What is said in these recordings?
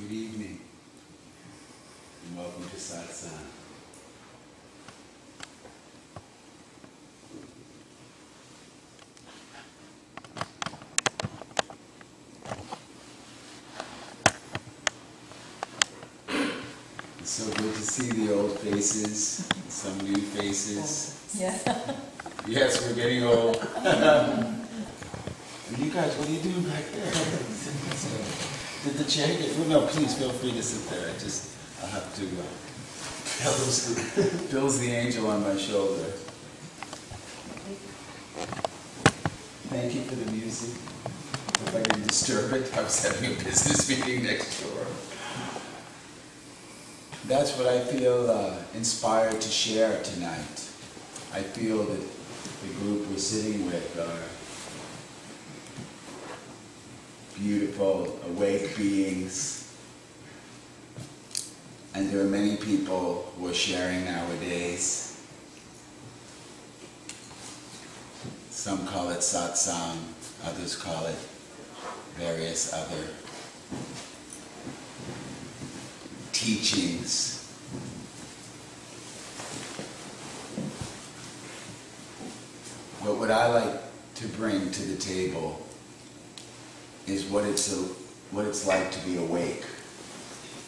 Good evening, and welcome to satsang. It's so good to see the old faces, some new faces. Yeah. Yes, we're getting old. You guys, what are you doing back there? Did the chair get... Well, no, please feel free to sit there. I'll have to... Bill's the angel on my shoulder. Thank you for the music. If I didn't disturb it, I was having a business meeting next door. That's what I feel inspired to share tonight. I feel that the group we're sitting with are beautiful, awake beings. And there are many people who are sharing nowadays. Some call it satsang, others call it various other teachings. But what I like to bring to the table is what it's like to be awake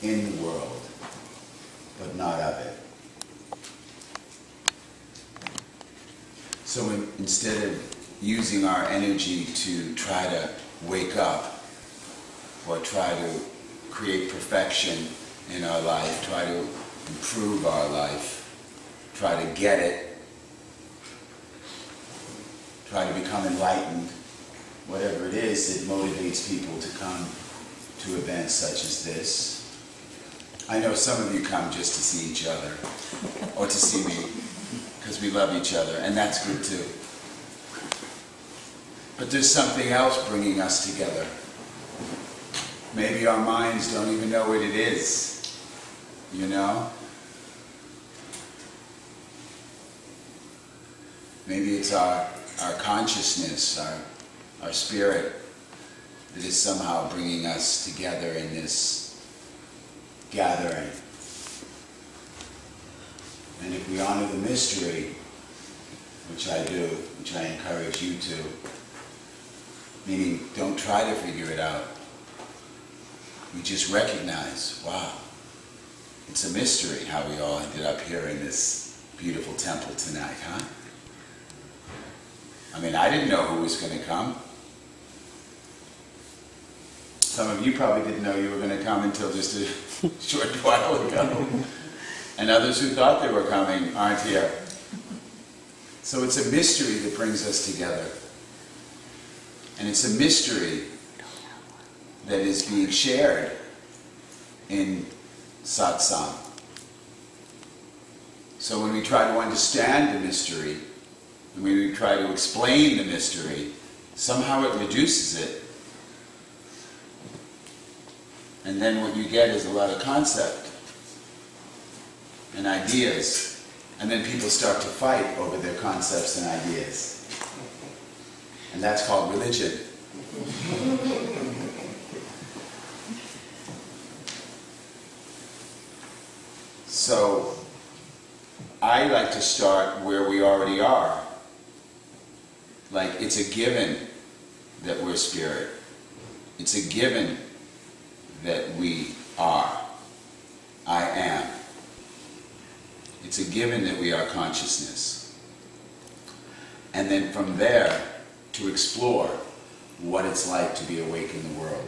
in the world, but not of it. So instead of using our energy to try to wake up or try to create perfection in our life, try to improve our life, try to get it, try to become enlightened, whatever it is that motivates people to come to events such as this. I know some of you come just to see each other, or to see me, because we love each other, and that's good too. But there's something else bringing us together. Maybe our minds don't even know what it is, you know? Maybe it's our consciousness, our spirit, that is somehow bringing us together in this gathering. And if we honor the mystery, which I do, which I encourage you to, meaning don't try to figure it out, we just recognize, wow, it's a mystery how we all ended up here in this beautiful temple tonight, huh? I mean, I didn't know who was going to come. Some of you probably didn't know you were going to come until just a short while ago. And others who thought they were coming aren't here. So it's a mystery that brings us together. And it's a mystery that is being shared in satsang. So when we try to understand the mystery, when we try to explain the mystery, somehow it reduces it. And then what you get is a lot of concept and ideas. And then people start to fight over their concepts and ideas. And that's called religion. So, I like to start where we already are. Like, it's a given that we're spirit. It's a given that we are. I am. It's a given that we are consciousness. And then from there, to explore what it's like to be awake in the world.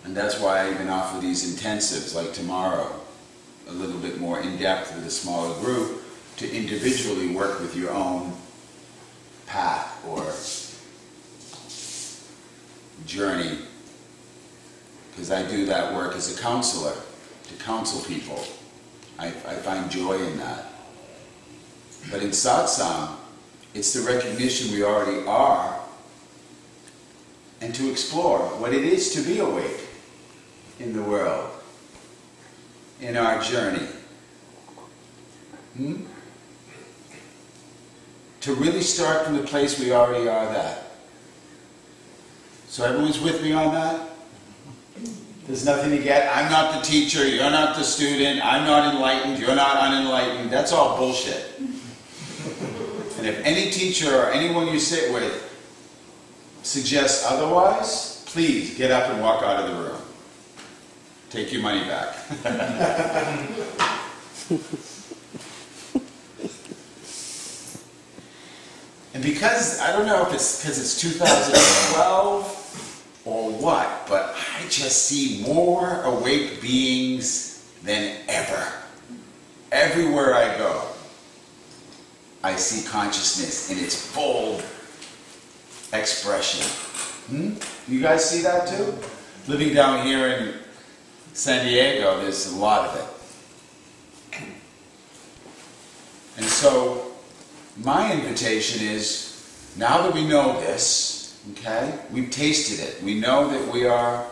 And that's why I even offer these intensives, like tomorrow, a little bit more in-depth with a smaller group, to individually work with your own path or journey. Because I do that work as a counselor, to counsel people. I find joy in that. But in satsang, it's the recognition we already are, and to explore what it is to be awake in the world, in our journey. To really start from the place we already are that. So everyone's with me on that? There's nothing to get. I'm not the teacher, you're not the student, I'm not enlightened, you're not unenlightened. That's all bullshit. And if any teacher or anyone you sit with suggests otherwise, please get up and walk out of the room. Take your money back. And because, I don't know if it's because it's 2012 or what, but I just see more awake beings than ever. Everywhere I go, I see consciousness in its full expression. You guys see that too? Living down here in San Diego, there's a lot of it. And so, my invitation is, now that we know this, okay, we've tasted it, we know that we are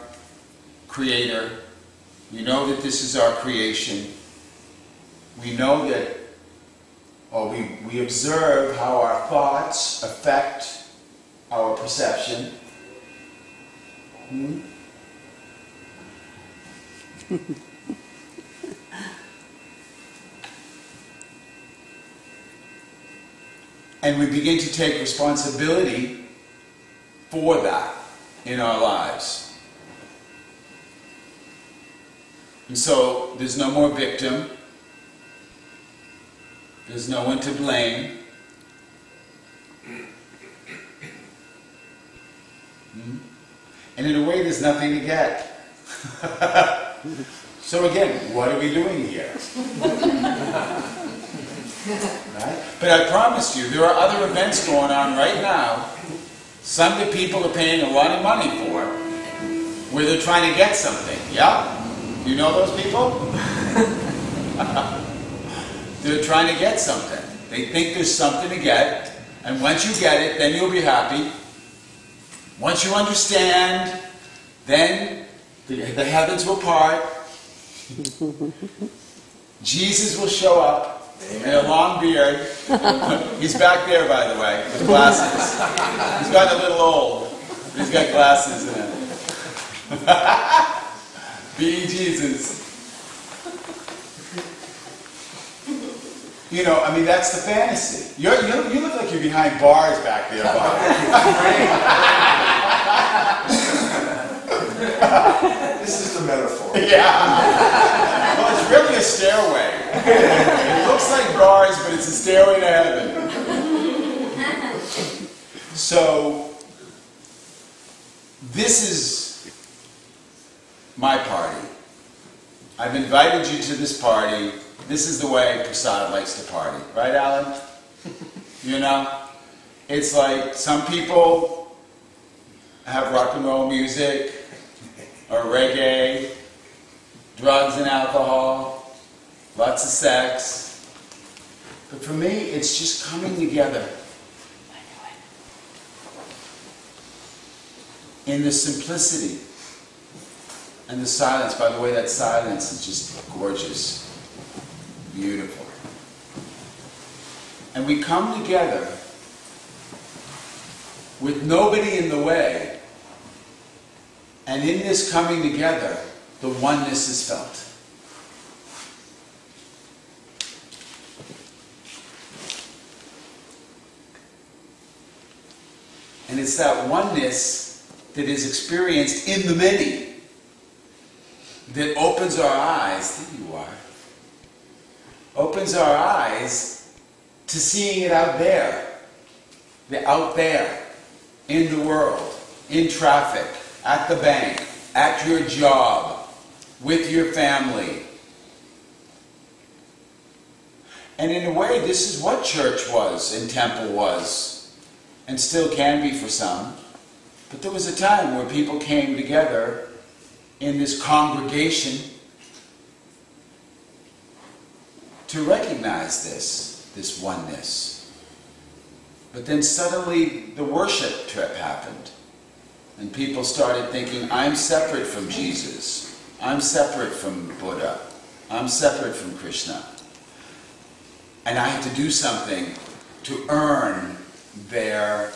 creator, we know that this is our creation, we know that, or we observe how our thoughts affect our perception. And we begin to take responsibility for that in our lives. And so there's no more victim. There's no one to blame. And in a way, there's nothing to get. So again, what are we doing here? Right? But I promise you, there are other events going on right now, some that people are paying a lot of money for, where they're trying to get something. Yeah? You know those people? They're trying to get something. They think there's something to get, and once you get it, then you'll be happy. Once you understand, then the heavens will part. Jesus will show up. And a long beard. He's back there, by the way, with glasses. He's gotten a little old. He's got glasses in it. Being Jesus. You know, I mean, that's the fantasy. You look like you're behind bars back there, Bob. This is the metaphor. Yeah. Well, it's really a stairway. It looks like bars, but it's a stairway to heaven. So, this is my party. I've invited you to this party. This is the way Prasad likes to party. Right, Alan? You know? It's like some people have rock and roll music, or reggae, drugs and alcohol, lots of sex. But for me, it's just coming together in the simplicity and the silence. By the way, that silence is just gorgeous, beautiful. And we come together with nobody in the way. And in this coming together, the oneness is felt. And it's that oneness that is experienced in the many that opens our eyes, there you are, opens our eyes to seeing it out there, in the world, in traffic, at the bank, at your job, with your family. And in a way, this is what church was and temple was, and still can be for some. But there was a time where people came together in this congregation to recognize this oneness. But then suddenly the worship trip happened. And people started thinking, I'm separate from Jesus. I'm separate from Buddha. I'm separate from Krishna. And I have to do something to earn their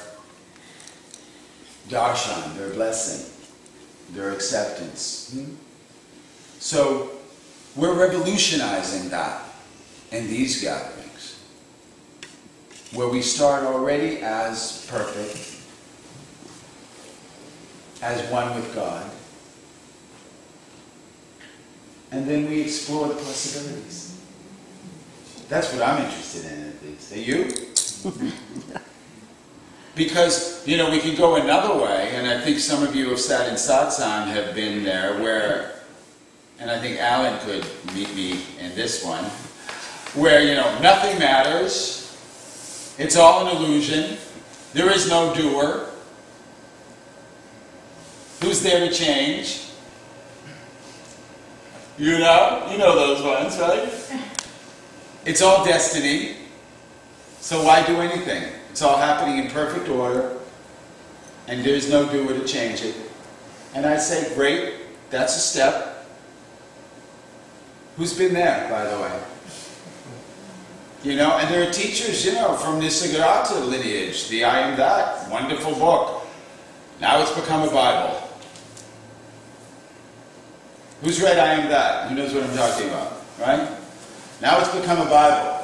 darshan, their blessing. their acceptance. So we're revolutionizing that in these gatherings, where we start already as perfect, as one with God, and then we explore the possibilities. That's what I'm interested in, at least. Are you? Because, you know, we can go another way, and I think some of you have sat in satsang have been there, where, and I think Alan could meet me in this one, where, you know, nothing matters, it's all an illusion, there is no doer, who's there to change? You know those ones, right? It's all destiny, so why do anything? It's all happening in perfect order, and there's no doer to change it. And I say, great, that's a step. Who's been there, by the way? You know, and there are teachers, you know, from Nisargadatta lineage, the I Am That, wonderful book. Now it's become a Bible. Who's read I Am That? Who knows what I'm talking about, right? Now it's become a Bible.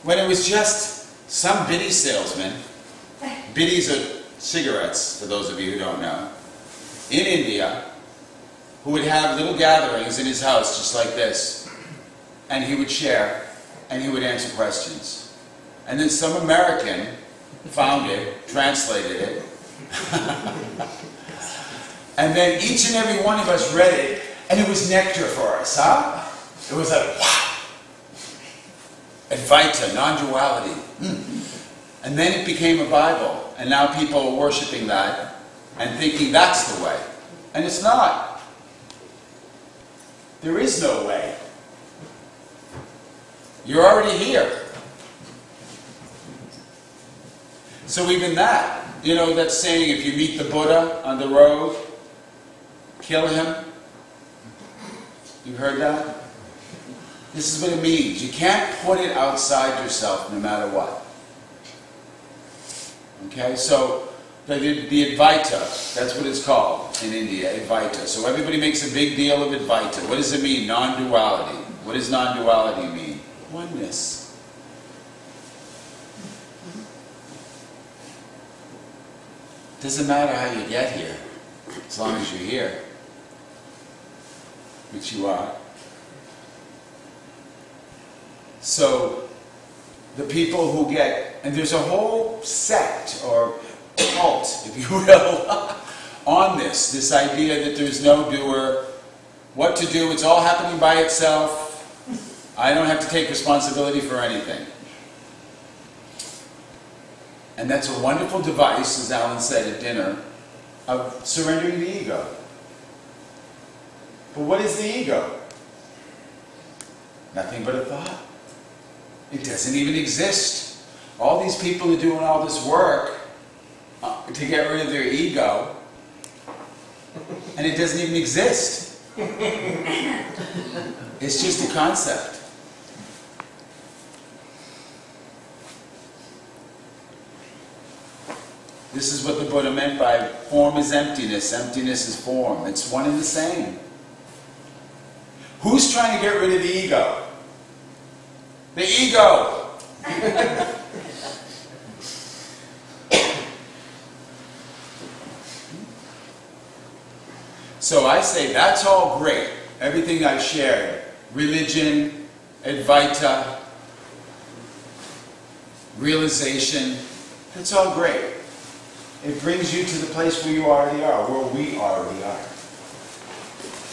When it was just some biddy salesman, biddies are cigarettes, for those of you who don't know, in India, who would have little gatherings in his house just like this, and he would share, and he would answer questions. And then some American found it, translated it, and then each and every one of us read it, and it was nectar for us, huh? It was like, wow! Advaita, non-duality. And then it became a Bible, and now people are worshipping that and thinking that's the way. And it's not. There is no way. You're already here. So even that, you know that saying, if you meet the Buddha on the road, kill him? You've heard that? This is what it means. You can't put it outside yourself no matter what. Okay, so the Advaita, that's what it's called in India, Advaita. So everybody makes a big deal of Advaita. What does it mean? Non-duality. What does non-duality mean? Oneness. Doesn't matter how you get here, as long as you're here, which you are. So, the people who get, and there's a whole sect, or cult, if you will, on this idea that there's no doer, what to do, it's all happening by itself, I don't have to take responsibility for anything. And that's a wonderful device, as Alan said at dinner, of surrendering the ego. But what is the ego? Nothing but a thought. It doesn't even exist. All these people are doing all this work to get rid of their ego, and it doesn't even exist. It's just a concept. This is what the Buddha meant by form is emptiness, emptiness is form. It's one and the same. Who's trying to get rid of the ego? The ego! So I say that's all great. Everything I shared, religion, Advaita, realization, that's all great. It brings you to the place where you already are, where we already are.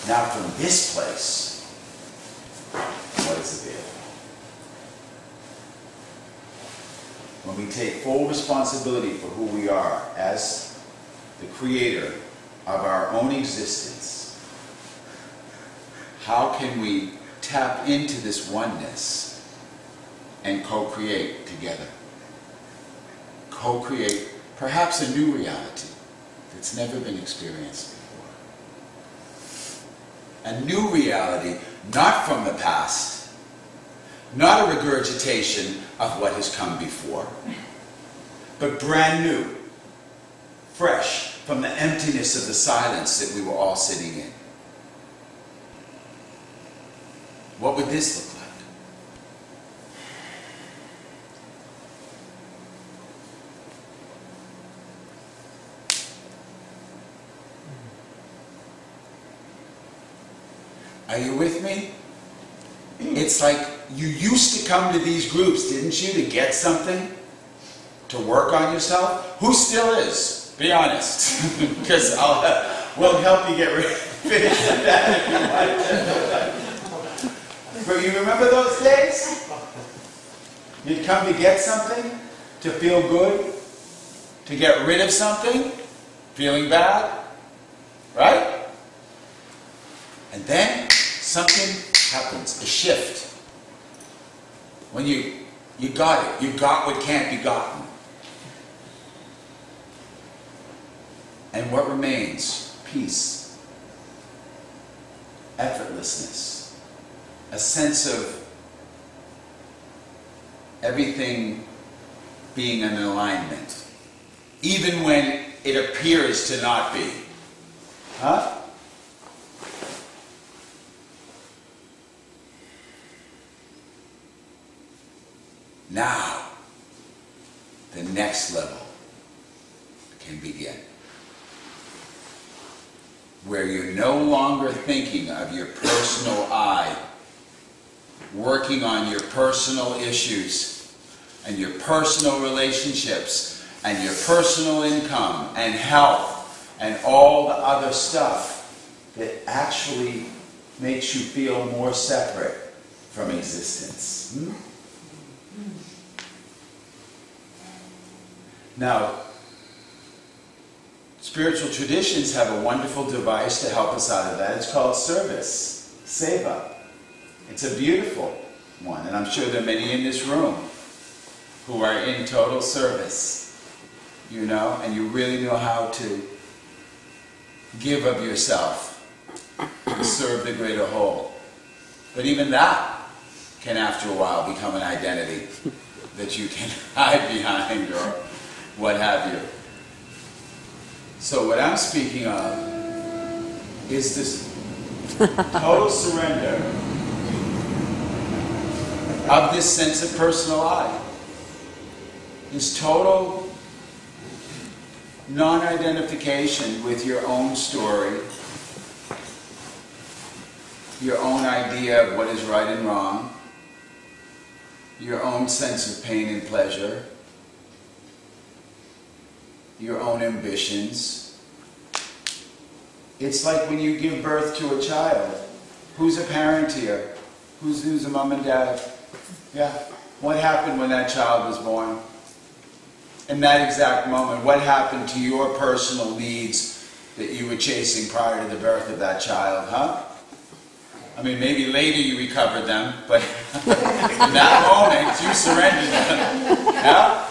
Now from this place, what is available? When we take full responsibility for who we are as the creator of our own existence, how can we tap into this oneness and co-create together? Co-create perhaps a new reality that's never been experienced before. A new reality, not from the past, not a regurgitation of what has come before, but brand new, fresh, from the emptiness of the silence that we were all sitting in. What would this look like? Are you with me? It's like you used to come to these groups, didn't you, to get something? To work on yourself? Who still is? Be honest. Because we'll help you get finished with that if you want. But you remember those days? You'd come to get something, to feel good, to get rid of something, feeling bad, right? And then something happens, a shift. When you got it, you got what can't be gotten. And what remains? Peace, effortlessness, a sense of everything being in alignment, even when it appears to not be. Huh? Now, the next level can begin. Where you're no longer thinking of your personal I, working on your personal issues, and your personal relationships, and your personal income, and health, and all the other stuff that actually makes you feel more separate from existence. Now, spiritual traditions have a wonderful device to help us out of that. It's called service, seva. It's a beautiful one, and I'm sure there are many in this room who are in total service, you know, and you really know how to give of yourself to serve the greater whole. But even that can, after a while, become an identity that you can hide behind or what have you. So what I'm speaking of is this total surrender of this sense of personal I. This total non-identification with your own story, your own idea of what is right and wrong, your own sense of pain and pleasure, your own ambitions. It's like when you give birth to a child. Who's a parent here? Who's a mom and dad? Yeah. What happened when that child was born? In that exact moment, what happened to your personal needs that you were chasing prior to the birth of that child, huh? I mean, maybe later you recovered them, but in that moment, you surrendered them. Yeah?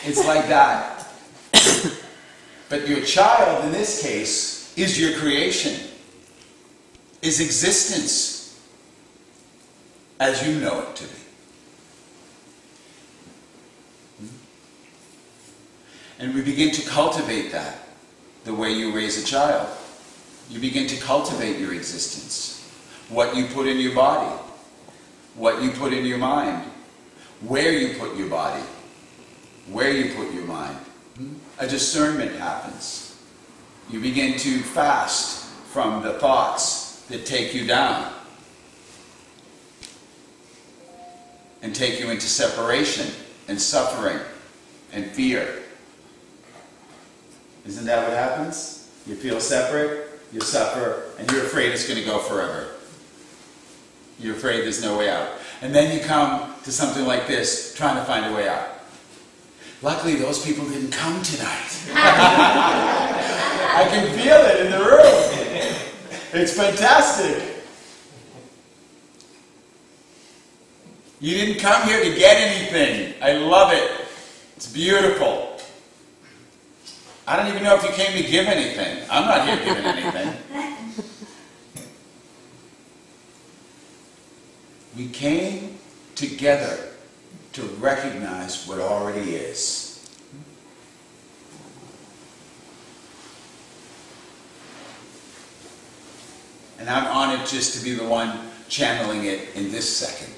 It's like that. But your child, in this case, is your creation, is existence as you know it to be. And we begin to cultivate that the way you raise a child. You begin to cultivate your existence. What you put in your body, what you put in your mind, where you put your body, where you put your mind. A discernment happens. You begin to fast from the thoughts that take you down and take you into separation and suffering and fear. Isn't that what happens? You feel separate, you suffer, and you're afraid it's going to go forever. You're afraid there's no way out. And then you come to something like this, trying to find a way out. Luckily, those people didn't come tonight. I can feel it in the room. It's fantastic. You didn't come here to get anything. I love it. It's beautiful. I don't even know if you came to give anything. I'm not here giving anything. We came together to recognize what already is. And I'm honored just to be the one channeling it in this second.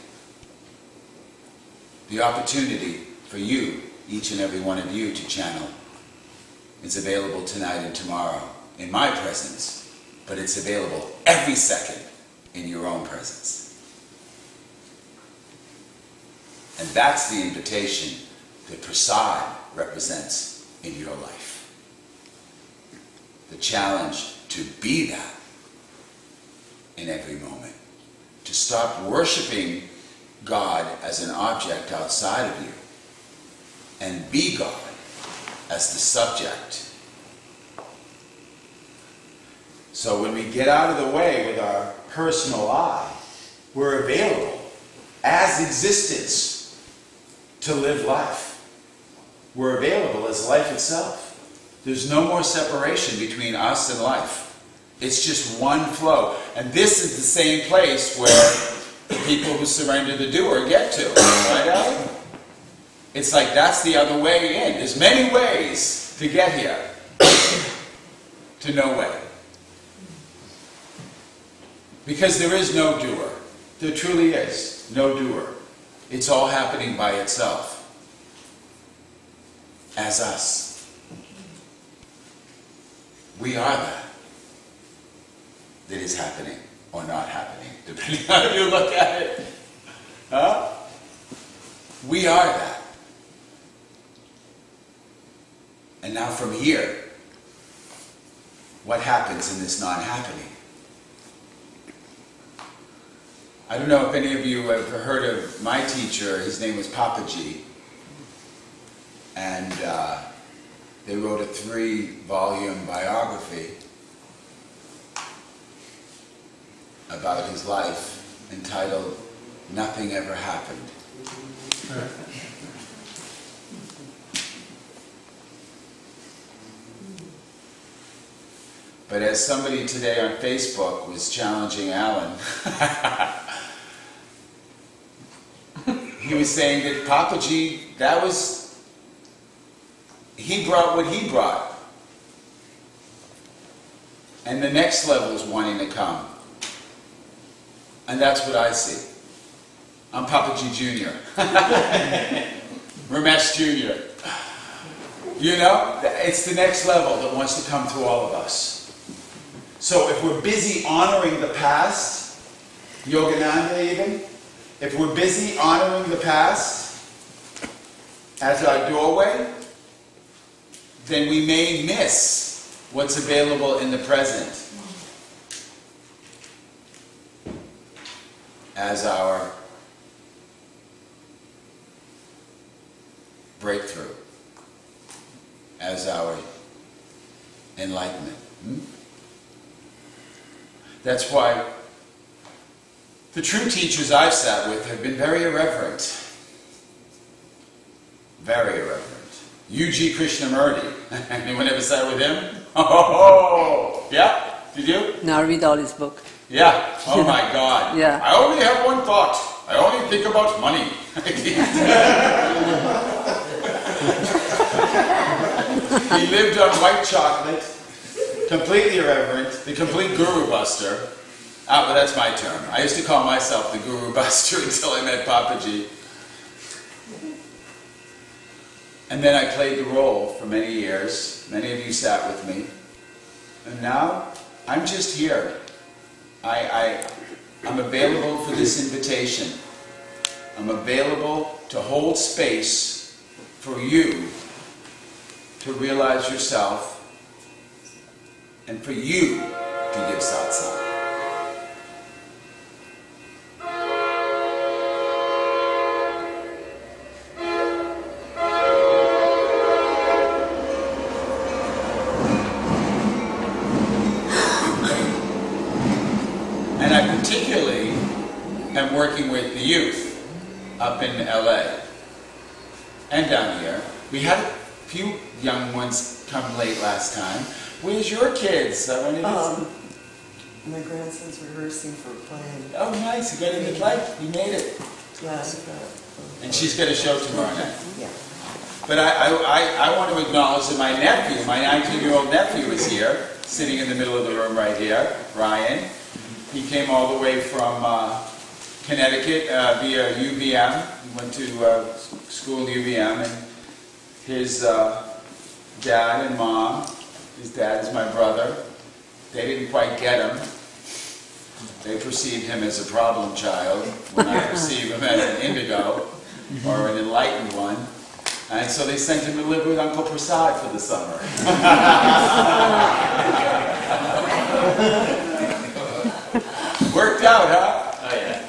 The opportunity for you, each and every one of you, to channel is available tonight and tomorrow in my presence, but it's available every second in your own presence. And that's the invitation that prasad represents in your life. The challenge to be that in every moment. To stop worshiping God as an object outside of you and be God as the subject. So when we get out of the way with our personal I, we're available as existence to live life. We're available as life itself. There's no more separation between us and life. It's just one flow. And this is the same place where the people who surrender the doer get to. Right, Alan? It's like that's the other way in. There's many ways to get here. To no way. Because there is no doer. There truly is no doer. It's all happening by itself. As us. We are that is happening or not happening, depending on how you look at it. Huh? We are that. And now from here, what happens in this non-happening? I don't know if any of you have heard of my teacher. His name was Papaji. And they wrote a 3-volume biography about his life entitled Nothing Ever Happened. But as somebody today on Facebook was challenging Alan, he was saying that Papaji, he brought what he brought. And the next level is wanting to come. And that's what I see. I'm Papaji Jr. Ramesh Jr. You know, it's the next level that wants to come through all of us. So if we're busy honoring the past, Yogananda even, if we're busy honoring the past as our doorway, then we may miss what's available in the present as our breakthrough, as our enlightenment. That's why the true teachers I've sat with have been very irreverent. Very irreverent. U.G. Krishnamurti. Anyone ever sat with him? Oh, yeah? Did you? No, I read all his book. Yeah. Oh my God. Yeah. I only have one thought. I only think about money. He lived on white chocolate, completely irreverent, the complete guru buster. Ah, but that's my term. I used to call myself the guru buster until I met Papaji. And then I played the role for many years. Many of you sat with me. And now, I'm just here. I'm available for this invitation. I'm available to hold space for you to realize yourself and for you to give satsang. And I particularly am working with the youth up in LA and down here. We had a few young ones come late last time. Where's your kids? My grandson's rehearsing for a play. Oh, nice. You got in the play? You made it. Yeah, I got it. And she's got a show tomorrow night. Yeah. But I want to acknowledge that my nephew, my 19-year-old nephew is here, sitting in the middle of the room right here, Ryan. He came all the way from Connecticut via UVM. He went to school at UVM, and his dad and mom, his dad is my brother, they didn't quite get him. They perceived him as a problem child, when I perceive him as an indigo, or an enlightened one. And so they sent him to live with Uncle Prasad for the summer. Worked out, huh? Oh yeah.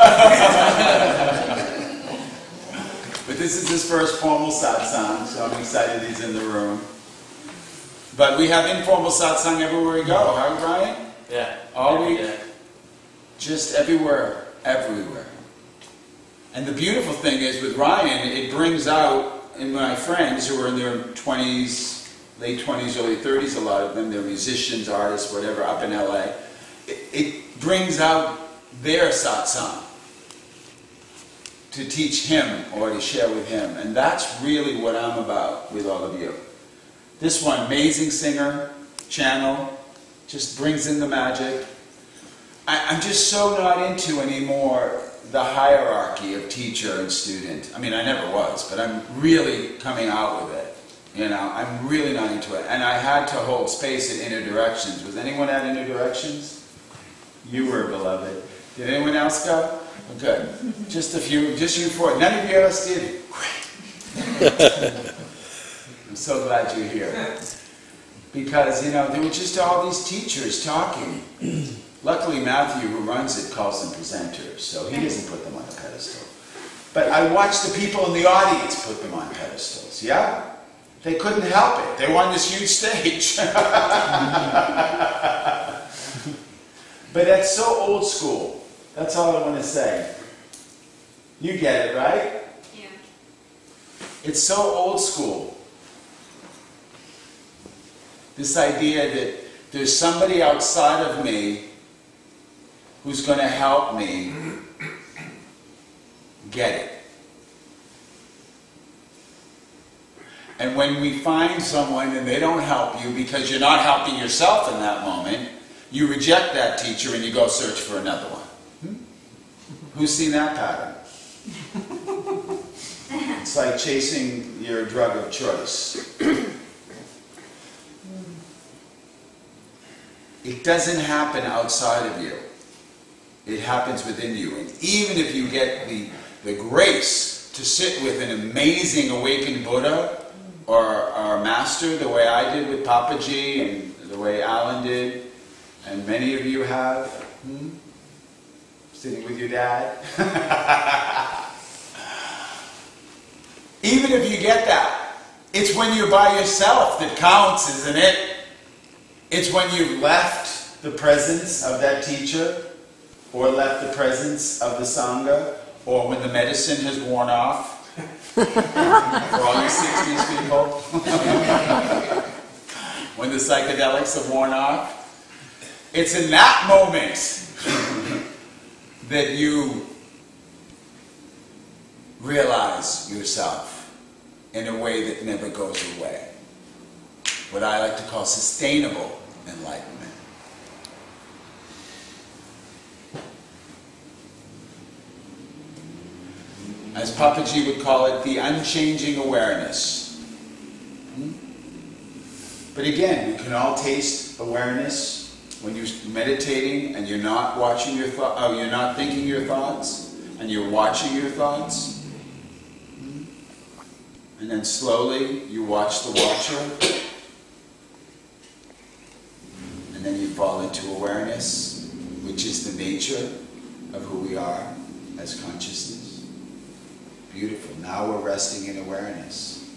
But this is his first formal satsang, so I'm excited he's in the room. But we have informal satsang everywhere we go, huh, Ryan? Yeah. All week. Yeah. Just everywhere, everywhere. And the beautiful thing is with Ryan, it brings out in my friends who are in their 20s, late 20s, early 30s, a lot of them, they're musicians, artists, whatever, up in LA. It brings out their satsang to teach him or to share with him. And that's really what I'm about with all of you. This one, amazing singer, channel, just brings in the magic. I'm just so not into anymore the hierarchy of teacher and student. I mean, I never was, but I'm really coming out with it. You know, I'm really not into it. And I had to hold space at Inner Directions. Was anyone at Inner Directions? You were, beloved. Did anyone else go? Oh, good. Just a few, just you four. None of you else did. I'm so glad you're here. Because, you know, there were just all these teachers talking. Luckily, Matthew, who runs it, calls them presenters, so he doesn't put them on a pedestal. But I watched the people in the audience put them on pedestals, yeah? They couldn't help it. They were on this huge stage. But that's so old school. That's all I want to say. You get it, right? Yeah. It's so old school. This idea that there's somebody outside of me who's going to help me get it. And when we find someone and they don't help you because you're not helping yourself in that moment, you reject that teacher and you go search for another one. Who's seen that pattern? It's like chasing your drug of choice. It doesn't happen outside of you. It happens within you. And even if you get the grace to sit with an amazing awakened Buddha or master, the way I did with Papaji and the way Alan did, and many of you have, sitting with your dad. Even if you get that, it's when you're by yourself that counts, isn't it? It's when you've left the presence of that teacher, or left the presence of the Sangha, or when the medicine has worn off. For all you 60s people. When the psychedelics have worn off. It's in that moment that you realize yourself in a way that never goes away. What I like to call sustainable enlightenment. As Papaji would call it, the unchanging awareness. But again, you can all taste awareness when you're meditating and you're not watching your thoughts, you're not thinking your thoughts, and you're watching your thoughts. And then slowly you watch the watcher. And then you fall into awareness, which is the nature of who we are as consciousness. Beautiful. Now we're resting in awareness.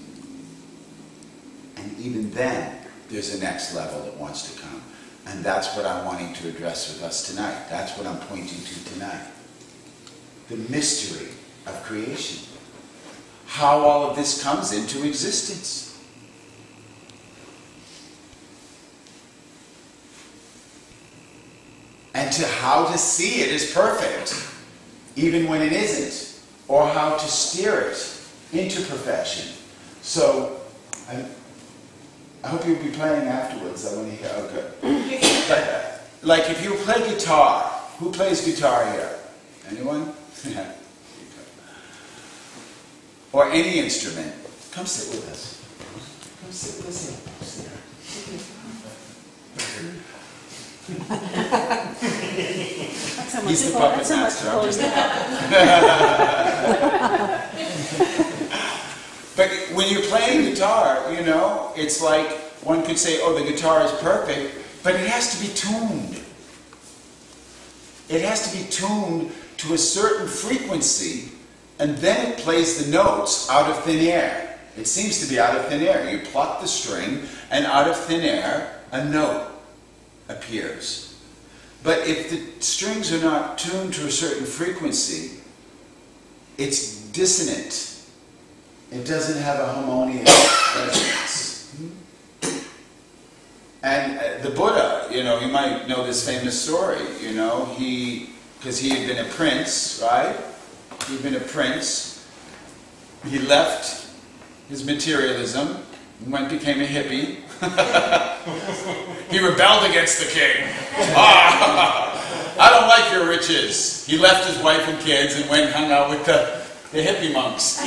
And even then, there's a next level that wants to come. And that's what I'm wanting to address with us tonight. That's what I'm pointing to tonight. The mystery of creation. How all of this comes into existence. And to how to see it as perfect, even when it isn't. Or how to steer it into perfection. So, I hope you'll be playing afterwards. I want to hear, oh good. Like if you play guitar, Who plays guitar here? Anyone? Or any instrument. Come sit with us. Come sit with us here. He's the puppet master. I'm just the puppet. But when you're playing guitar, you know, it's like one could say, oh, the guitar is perfect, but it has to be tuned. It has to be tuned to a certain frequency, and then it plays the notes out of thin air. It seems to be out of thin air. You pluck the string, and out of thin air, a note appears. But if the strings are not tuned to a certain frequency, it's dissonant. It doesn't have a harmonious resonance. And the Buddha, you know, you might know this famous story, you know, because he had been a prince, right? He'd been a prince. He left his materialism and became a hippie. He rebelled against the king. I don't like your riches. He left his wife and kids and went and hung out with the hippie monks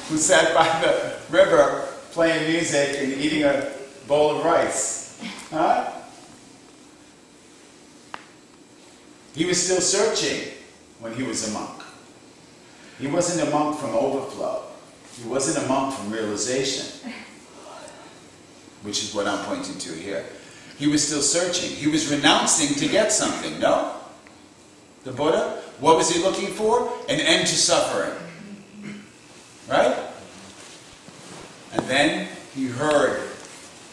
who sat by the river playing music and eating a bowl of rice. Huh? He was still searching when he was a monk. He wasn't a monk from overflow. He wasn't a monk from realization, which is what I'm pointing to here. He was still searching. He was renouncing to get something, no? The Buddha, what was he looking for? An end to suffering. Right? And then he heard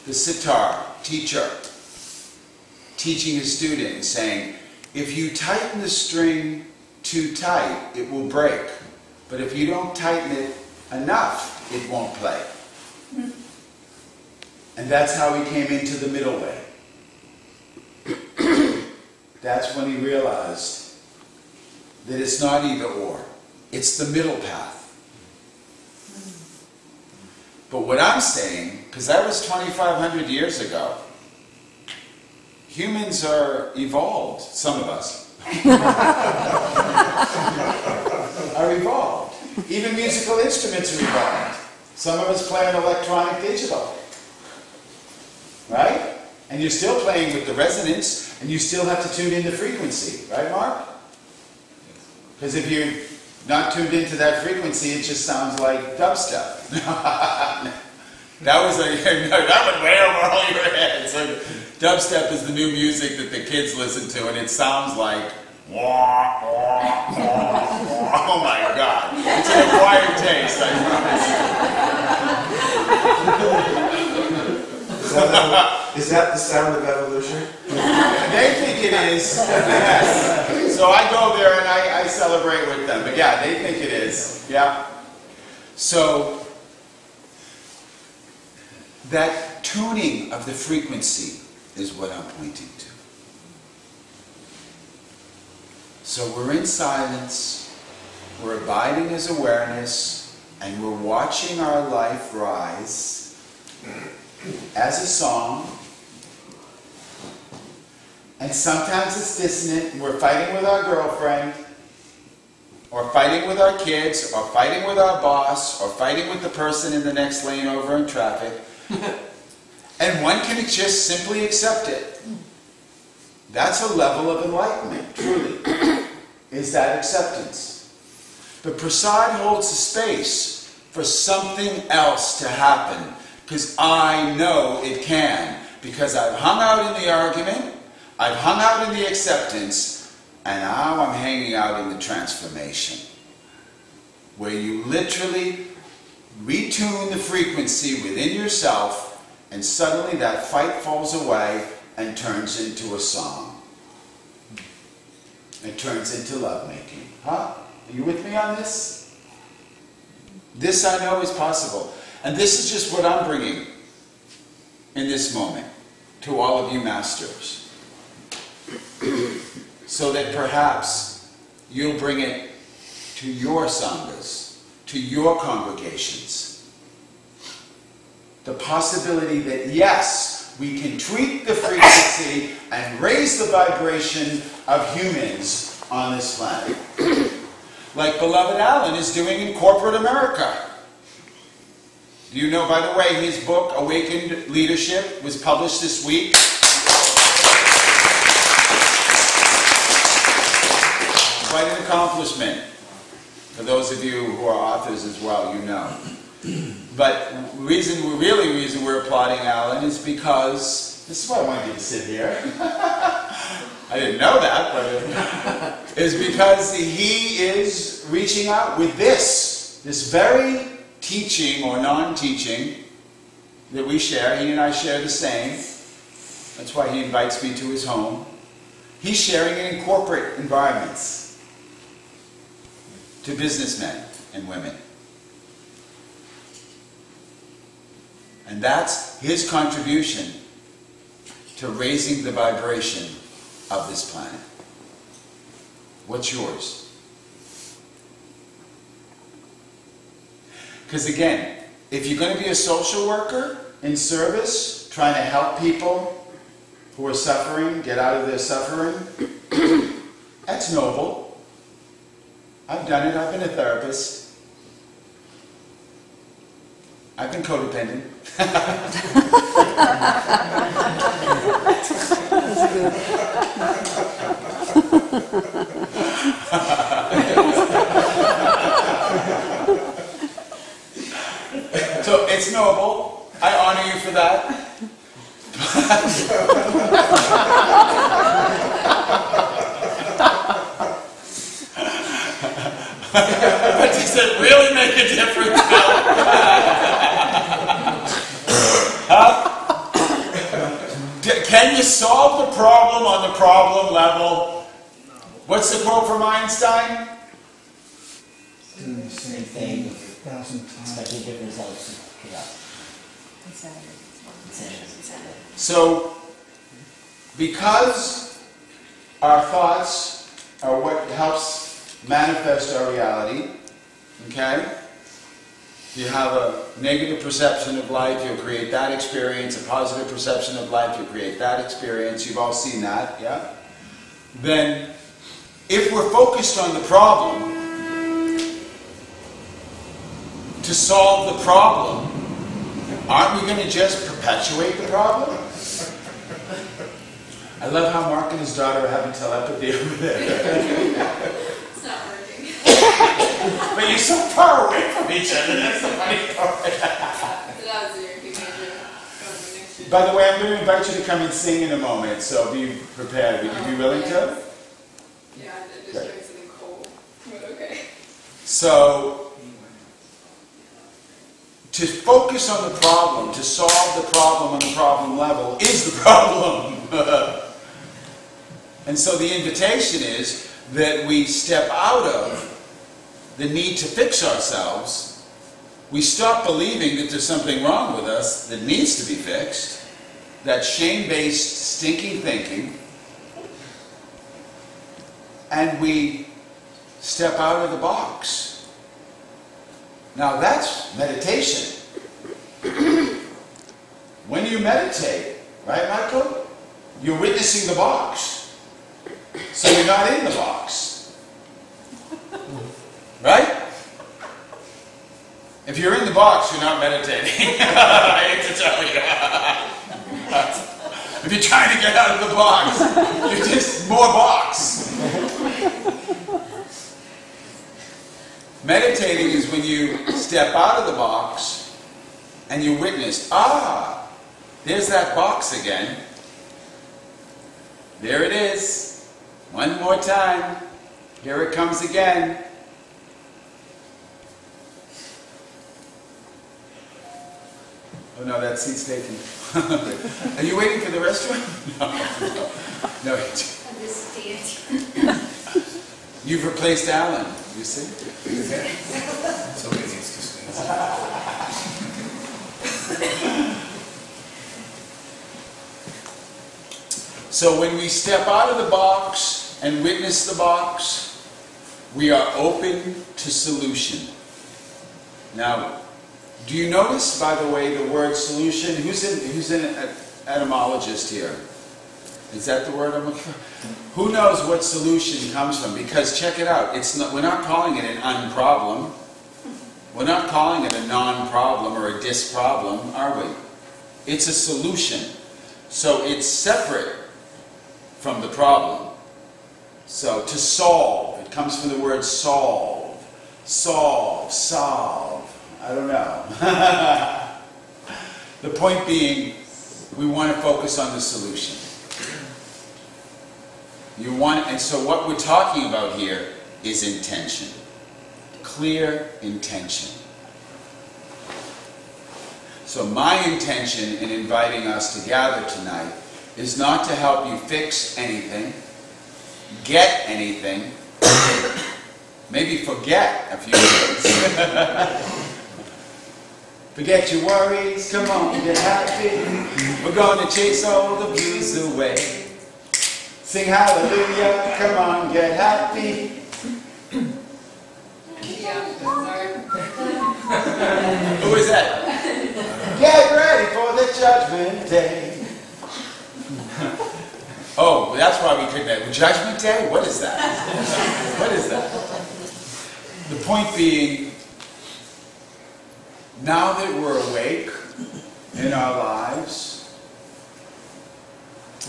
the sitar teacher teaching his student, saying, if you tighten the string too tight, it will break. But if you don't tighten it enough, it won't play. And that's how he came into the middle way. That's when he realized that it's not either or. It's the middle path. But what I'm saying, because that was 2,500 years ago, humans are evolved, some of us. Are evolved. Even musical instruments are evolved. Some of us play on electronic digital. Right? And you're still playing with the resonance, and you still have to tune in the frequency. Right, Mark? Because if you're not tuned into that frequency, it just sounds like dubstep. That was that went way over all your heads. So dubstep is the new music that the kids listen to, and it sounds like wah, wah, wah, wah. Oh my God! It's an acquired taste, I promise. Is that the sound of evolution? They think it is. Yes. So I go there and I celebrate with them. But yeah, they think it is. Yeah. So that tuning of the frequency is what I'm pointing to. So we're in silence, we're abiding as awareness, and we're watching our life rise as a song. And sometimes it's dissonant, and we're fighting with our girlfriend, or fighting with our kids, or fighting with our boss, or fighting with the person in the next lane over in traffic. And one can just simply accept it. That's a level of enlightenment, truly, is that acceptance. But prasad holds the space for something else to happen, because I know it can. Because I've hung out in the argument, I've hung out in the acceptance, and now I'm hanging out in the transformation, where you literally retune the frequency within yourself, and suddenly that fight falls away and turns into a song. It turns into lovemaking. Huh? Are you with me on this? This I know is possible. And this is just what I'm bringing in this moment to all of you masters. So that perhaps you'll bring it to your sanghas, to your congregations. The possibility that, yes, we can tweak the frequency and raise the vibration of humans on this planet. Like beloved Alan is doing in corporate America. Do you know, by the way, his book, Awakened Leadership, was published this week? Quite an accomplishment. For those of you who are authors as well, you know. But the reason we're applauding Alan is because, this is why I wanted you to sit here. I didn't know that, but is because he is reaching out with this very teaching or non-teaching that we share. He and I share the same. That's why he invites me to his home. He's sharing it in corporate environments to businessmen and women. And that's his contribution to raising the vibration of this planet. What's yours? Because again, if you're going to be a social worker in service, trying to help people who are suffering, get out of their suffering, that's noble. I've done it. I've been a therapist. I've been codependent. So it's noble. I honor you for that. But does it really make a difference, Bill? Huh? Can you solve the problem on the problem level? What's the quote from Einstein? Doing the same thing 1,000 times. Expecting different results. Insanity. So, because our thoughts are what helps manifest our reality, okay? You have a negative perception of life, you'll create that experience. A positive perception of life, you'll create that experience. You've all seen that, yeah? Then, if we're focused on the problem, to solve the problem, aren't we going to just perpetuate the problem? I love how Mark and his daughter are having telepathy over there. It's not working. But you're so far away from each other, that's the funny part. That was your teenager. By the way, I'm going to invite you to come and sing in a moment, so be prepared. Would you be willing to? Yeah, I just drank something cold. But okay. So, to focus on the problem, to solve the problem on the problem level, is the problem. And so the invitation is that we step out of the need to fix ourselves. We stop believing that there's something wrong with us that needs to be fixed. That shame-based, stinking thinking. And we step out of the box. Now that's meditation. When you meditate, right, Michael? You're witnessing the box. So you're not in the box. Right? If you're in the box, you're not meditating. I hate to tell you. If you're trying to get out of the box, you're just more box. Meditating is when you step out of the box and you witness, there's that box again. There it is. One more time. Here it comes again. Oh no, that seat's taken. Are you waiting for the restaurant? No. I'm just dancing. You've replaced Alan, you see? So easy to So when we step out of the box and witness the box, we are open to solution. Now, do you notice, by the way, the word solution? Who's in etymologist here. Is that the word I'm looking for? Who knows what solution comes from? Because check it out, it's not, we're not calling it an unproblem. We're not calling it a non-problem or a dis-problem, are we? It's a solution. So it's separate from the problem. So to solve, it comes from the word solve. Solve, solve. I don't know. The point being, we want to focus on the solution. And so what we're talking about here is intention. Clear intention. So my intention in inviting us to gather tonight is not to help you fix anything, get anything, maybe forget a few things. Forget your worries, come on, get happy. We're going to chase all the blues away. Sing hallelujah, come on, get happy. Who is that? Get ready for the judgment day. Oh, that's why we couldn't. Judgment day? What is that? What is that? The point being, now that we're awake in our lives,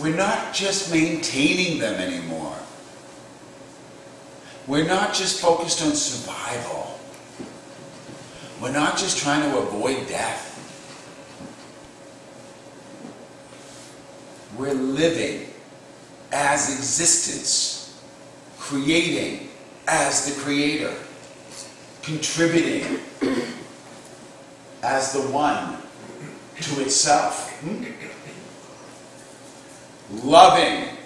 we're not just maintaining them anymore. We're not just focused on survival. We're not just trying to avoid death. We're living as existence, creating as the creator, contributing as the one to itself, loving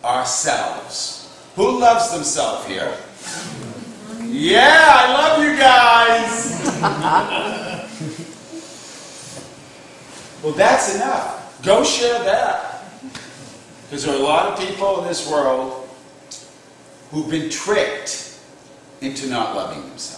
ourselves. Who loves themselves here? Yeah, I love you guys! Well, that's enough. Go share that. Because there are a lot of people in this world who've been tricked into not loving themselves.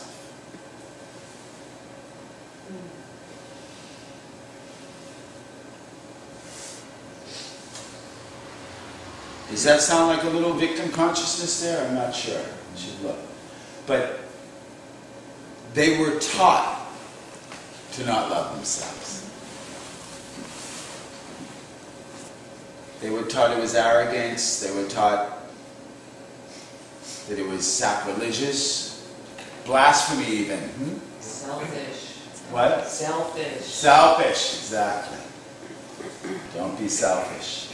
Does that sound like a little victim consciousness there? I'm not sure. I should look. But they were taught to not love themselves. They were taught it was arrogance. They were taught that it was sacrilegious, blasphemy even. Selfish. What? Selfish. Selfish, exactly. Don't be selfish.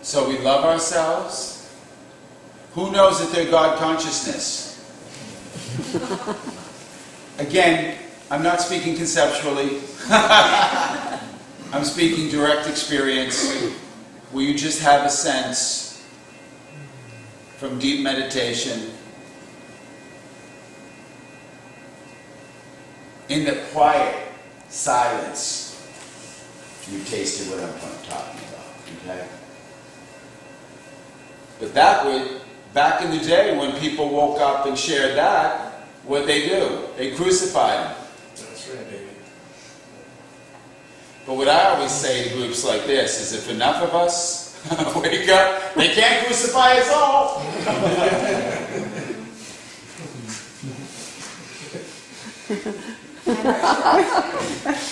So we love ourselves. Who knows that they're God consciousness? Again, I'm not speaking conceptually. I'm speaking direct experience, where you just have a sense from deep meditation, in the quiet silence, you tasted what I'm talking about, okay? But that would, back in the day when people woke up and shared that, what'd they do? They crucified him. That's right, baby. But what I always say to groups like this is if enough of us wake up, they can't crucify us all.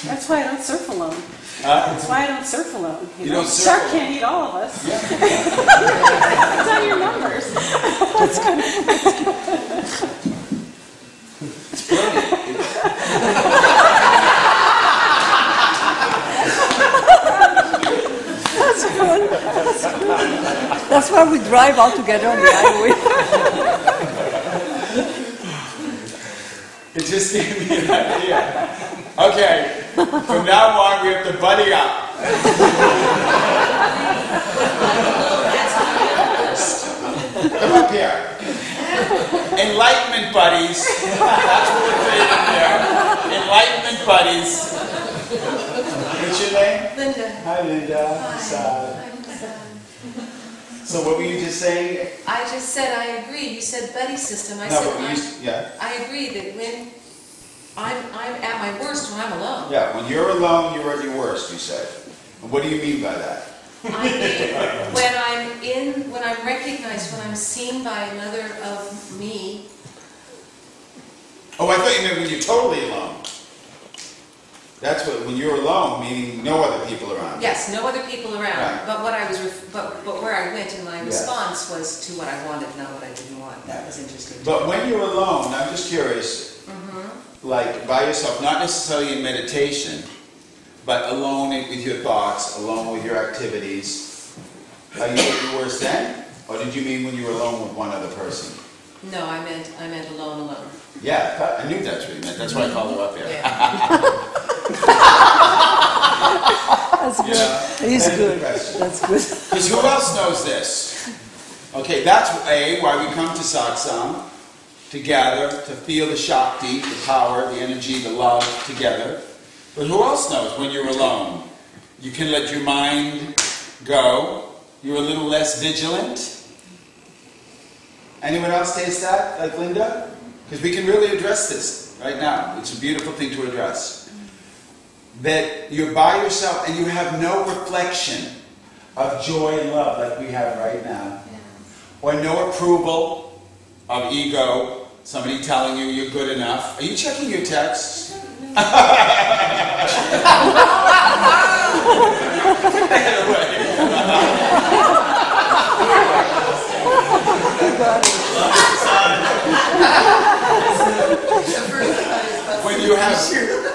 That's why I don't surf alone. That's why I don't surf alone. You don't surf Shark alone. can't eat all of us. Yeah. It's on your numbers. It's brilliant. That's why we drive all together on the highway. It just gave me an idea. Okay, from now on we have to buddy up. Come up here. Enlightenment buddies. That's what we're creating here. Enlightenment buddies. What's your name? Linda. Hi, Linda. Hi. Sad. I'm Sam. So what were you just saying? I just said I agree. You said buddy system. I No, said but yeah. I agree that when I'm at my worst when I'm alone. Yeah, when you're alone, you're at your worst, you said. And what do you mean by that? I mean, when I'm recognized, when I'm seen by another of me. Oh, I thought you meant when you're totally alone. That's what, when you're alone, meaning no other people around. Yes, no other people around. Right. But what I was, but where I went in my Yes. response was to what I wanted, not what I didn't want. That was interesting. But when you're alone, I'm just curious, like by yourself, not necessarily in meditation, but alone with your thoughts, alone with your activities, are you at your worst then? Or did you mean when you were alone with one other person? No, I meant alone. Yeah, I knew that's what you meant. That's why I called her up here. That's good. He's good. That's good. Because who else knows this? Okay, that's why we come to satsang, to gather, to feel the Shakti, the power, the energy, the love together. But who else knows when you're alone? You can let your mind go. You're a little less vigilant. Anyone else taste that, like Linda? Because we can really address this right now. It's a beautiful thing to address. That you're by yourself and you have no reflection of joy and love like we have right now. Or no approval of ego, somebody telling you you're good enough. Are you checking your texts?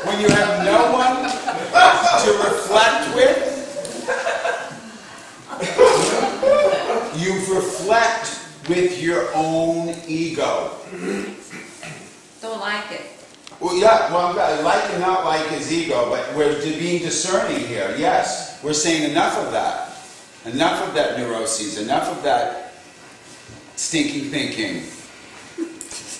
When you have no one to reflect with, you reflect with your own ego. Don't like it. Well, yeah, well, like and not like is ego, but we're being discerning here. Yes, we're saying enough of that. Enough of that neuroses, enough of that stinking thinking.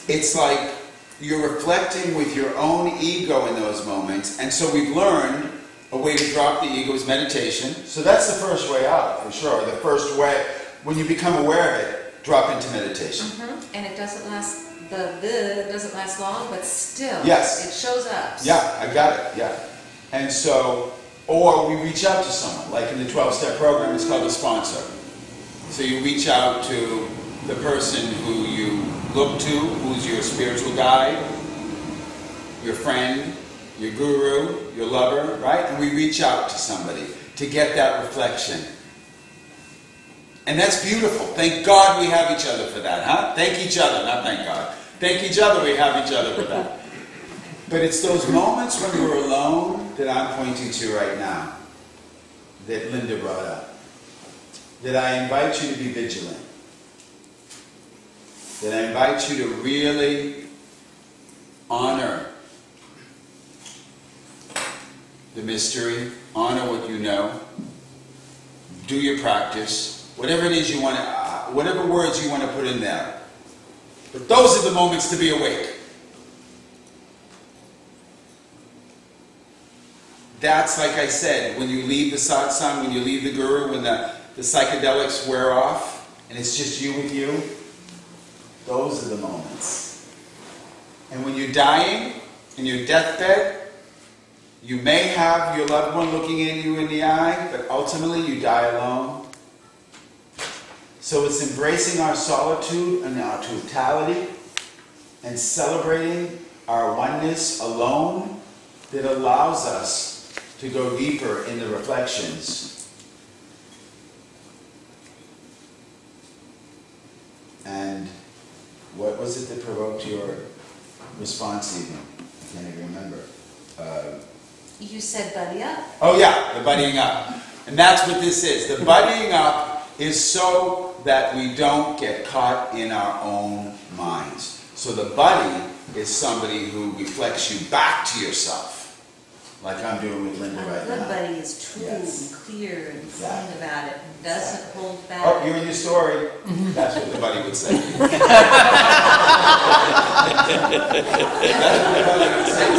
It's like you're reflecting with your own ego in those moments, and so we've learned a way to drop the ego is meditation. So that's the first way out, for sure. The first way, when you become aware of it, drop into meditation. And it doesn't last. It doesn't last long, but still, yes, it shows up. Yeah, I got it. Yeah, and so, or we reach out to someone, like in the 12-step program, it's called a sponsor. So you reach out to the person who you look to, who's your spiritual guide, your friend, your guru, your lover, right? And we reach out to somebody to get that reflection. And that's beautiful. Thank God we have each other for that, huh? Thank each other, not thank God. Thank each other we have each other for that. But it's those moments when you're alone that I'm pointing to right now, that Linda brought up, that I invite you to be vigilant. That I invite you to really honor the mystery, honor what you know, do your practice, whatever it is you want to, whatever words you want to put in there. But those are the moments to be awake. That's, like I said, when you leave the satsang, when you leave the guru, when the psychedelics wear off, and it's just you with you, those are the moments. And when you're dying, in your deathbed, you may have your loved one looking at you in the eye, but ultimately you die alone. So it's embracing our solitude and our totality and celebrating our oneness alone that allows us to go deeper in the reflections. And what was it that provoked your response even? I can't even remember. You said buddy up? Oh yeah, the buddying up. And that's what this is. The buddying up is so that we don't get caught in our own minds. So the buddy is somebody who reflects you back to yourself. Like I'm doing with Linda right now. A good buddy is true and clear and clean about it. And doesn't hold back. Oh, you're in your story. That's what the buddy would say. That's what the buddy would say.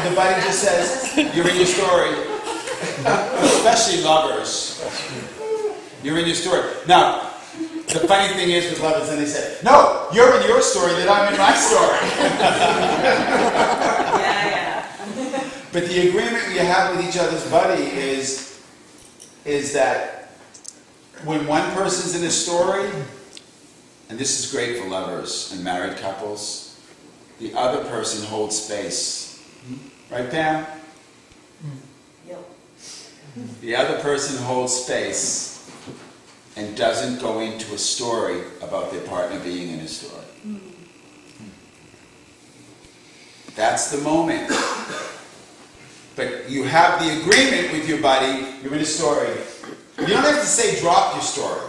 The buddy just says, you're in your story. Especially lovers. You're in your story. Now, the funny thing is with lovers, then they say, no, you're in your story, that I'm in my story. Yeah. But the agreement you have with each other's buddy is that when one person's in a story, and this is great for lovers and married couples, the other person holds space. Right, Pam? Yep. The other person holds space and doesn't go into a story about their partner being in a story. That's the moment. But you have the agreement with your buddy, you're in a story. You don't have to say drop your story.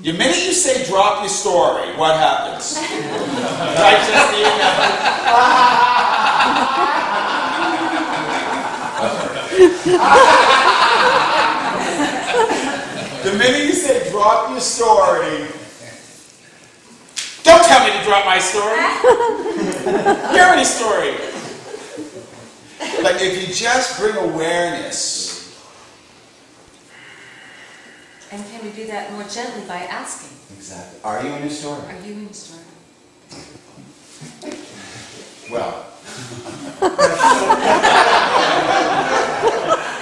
The minute you say drop your story, what happens? Right, Justine? The minute you say drop your story, don't tell me to drop my story. You're in a story. But if you just bring awareness. And can we do that more gently by asking? Exactly. Are you in a story? Are you in a story? Well.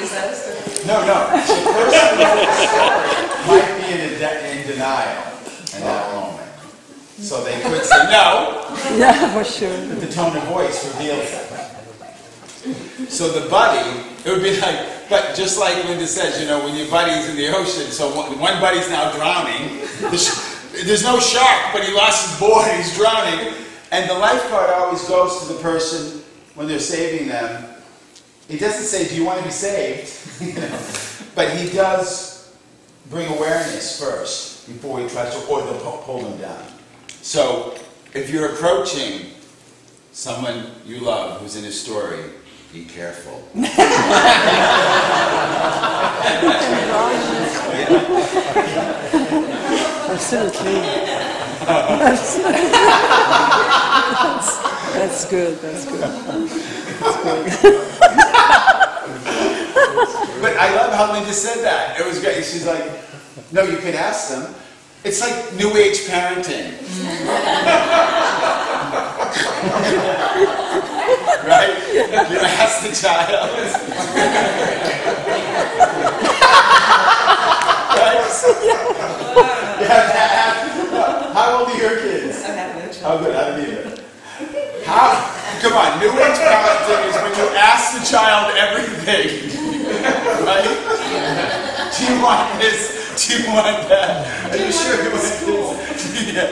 Is that a story? No. The person might be in denial in that moment. So they could say no. Yeah, for sure. But the tone of voice reveals it. So the buddy, it would be like, but just like Linda says, you know, when your buddy's in the ocean, so one buddy's now drowning, there's no shark, but he lost his board, he's drowning, and the lifeguard always goes to the person when they're saving them. He doesn't say, do you want to be saved? You know, but he does bring awareness first before he tries to, or they'll pull them down. So if you're approaching someone you love who's in a story, be careful. Absolutely. That's good. But I love how Linda said that. It was great. She's like, no, you could ask them. It's like New Age parenting. Right? You ask the child. Right? How old are your kids? I have no children. Oh, good. I don't either. Come on, New Age parenting is when you ask the child everything. Right? Do you want this? Do you want that? Are you sure you want this? Yeah.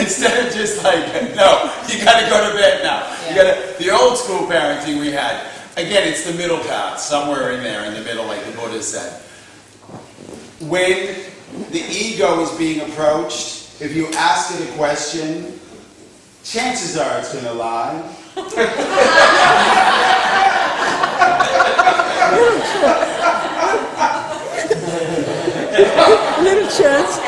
Instead of just like, no, you gotta go to bed now. You gotta, the old school parenting we had, again, it's the middle path, somewhere in there, in the middle, like the Buddha said. When the ego is being approached, if you ask it a question, chances are it's gonna lie. Little chance.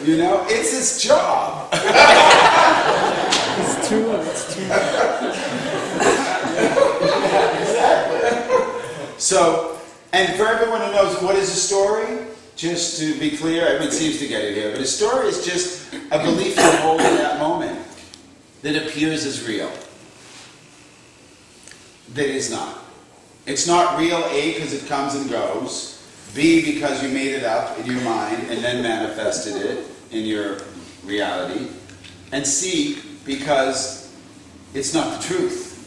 You know, it's his job. It's true. Exactly. So, and for everyone who knows what is a story, just to be clear, everyone seems to get it here, but a story is just a belief you hold in that moment that appears as real. That is not. It's not real, A, because it comes and goes, B, because you made it up in your mind and then manifested it in your reality, and C, because it's not the truth.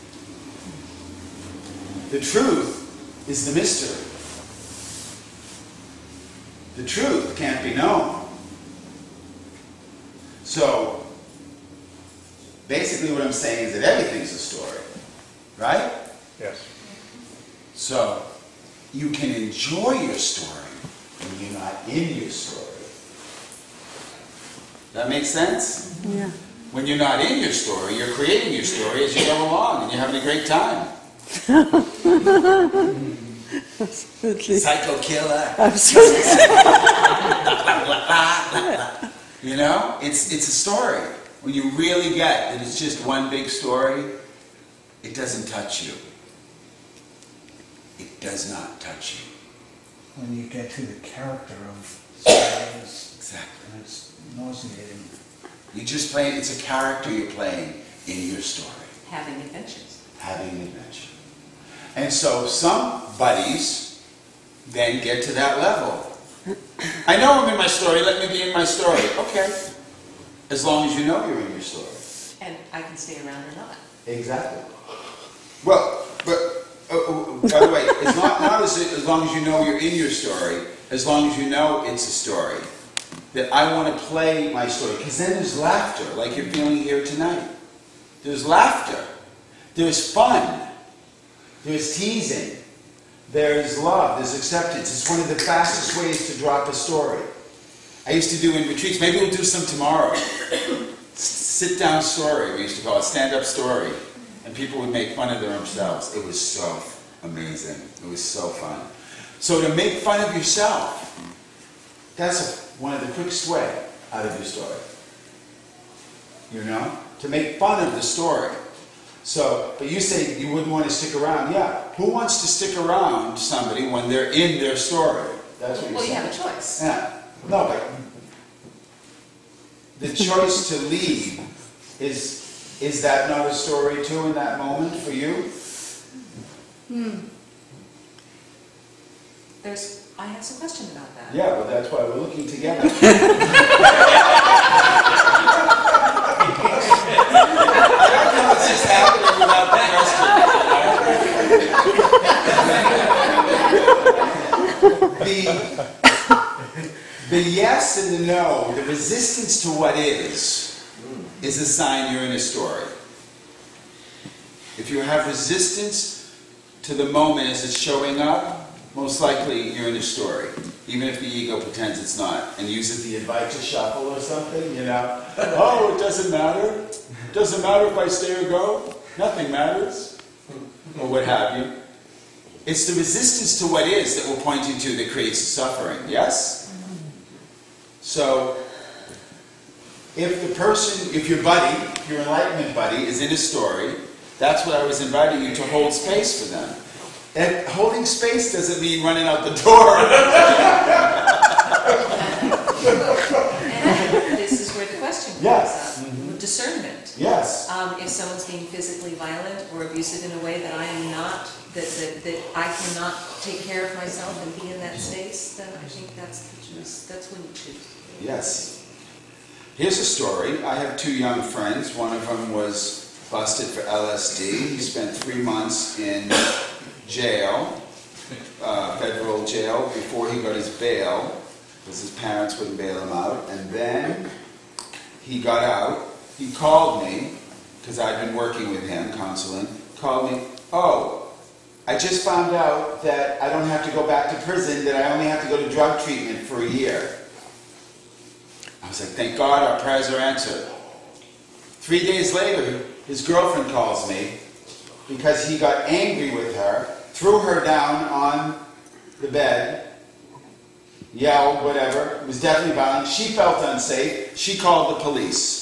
The truth is the mystery. The truth can't be known. So, basically what I'm saying is that everything's a story, right? Yes. So, you can enjoy your story when you're not in your story. That makes sense? Yeah. When you're not in your story, you're creating your story as you go along and you're having a great time. Absolutely. Psycho killer. Absolutely. You know, it's a story. When you really get that it's just one big story, it doesn't touch you. It does not touch you. when you get to the character of stories. Exactly. And it's nauseating. You just play, it's a character you're playing in your story. Having adventures. Having an adventure. And so some buddies then get to that level. I know I'm in my story, let me be in my story. Okay. As long as you know you're in your story. And I can stay around or not. Exactly. Well, but, by the way, it's not as long as you know you're in your story, as long as you know it's a story. That I want to play my story. Because then there's laughter, like you're feeling here tonight. There's laughter. There's fun. There's teasing. There's love. There's acceptance. It's one of the fastest ways to drop a story. I used to do in retreats. Maybe we'll do some tomorrow. Sit-down story, we used to call it, stand-up story. And people would make fun of themselves. It was so amazing. It was so fun. So to make fun of yourself, that's one of the quickest way out of your story. You know? To make fun of the story. So, but you say you wouldn't want to stick around. Yeah. Who wants to stick around somebody when they're in their story? That's what you're saying. Well, you have a choice. Yeah. No, but the choice to leave, is that not a story too in that moment for you? I have some question about that. Yeah, well that's why we're looking together. It's just happening without the question. The yes and the no, the resistance to what is a sign you're in a story. If you have resistance to the moment as it's showing up, most likely you're in a story. Even if the ego pretends it's not, and uses the advice to shuffle or something, you know. Oh, it doesn't matter. It doesn't matter if I stay or go. Nothing matters. Or what have you. It's the resistance to what is that we're pointing to that creates the suffering, yes? So, if the person, if your buddy, your enlightenment buddy, is in a story, that's what I was inviting you to hold space for them. And holding space doesn't mean running out the door. And this is where the question comes Yes. up. Discernment. Yes. If someone's being physically violent or abusive in a way that I am not, that I cannot take care of myself and be in that space, then I think that's the choice. That's when you choose. Yes. Here's a story. I have two young friends. One of them was busted for LSD. He spent 3 months in jail, federal jail, before he got his bail, because his parents wouldn't bail him out. And then he got out. He called me, because I'd been working with him, counseling, called me, oh, I just found out that I don't have to go back to prison, that I only have to go to drug treatment for a year. I was like, thank God our prayers are answered. 3 days later, his girlfriend calls me because he got angry with her, threw her down on the bed, yelled, whatever. It was definitely violent. She felt unsafe. She called the police.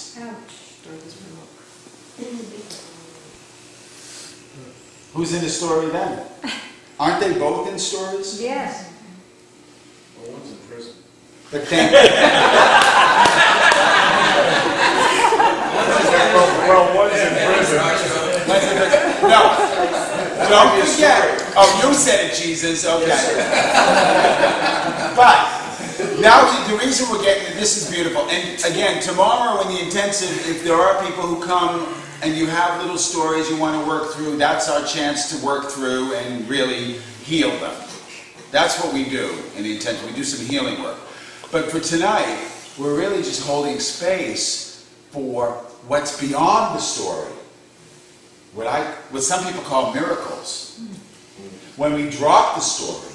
Who's in the story then? Aren't they both in stories? Yes. Well, one's in prison. But then... Well, one's in prison. No. Don't forget. Oh, you said it, Jesus. Okay. But now the reason we're getting this is beautiful. And again, tomorrow in the intensive, if there are people who come and you have little stories you want to work through, that's our chance to work through and really heal them. That's what we do in the intensive. We do some healing work. But for tonight, we're really just holding space for what's beyond the story. What some people call miracles. When we drop the story,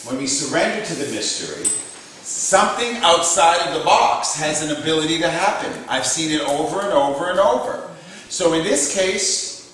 when we surrender to the mystery, something outside of the box has an ability to happen. I've seen it over and over and over. So in this case,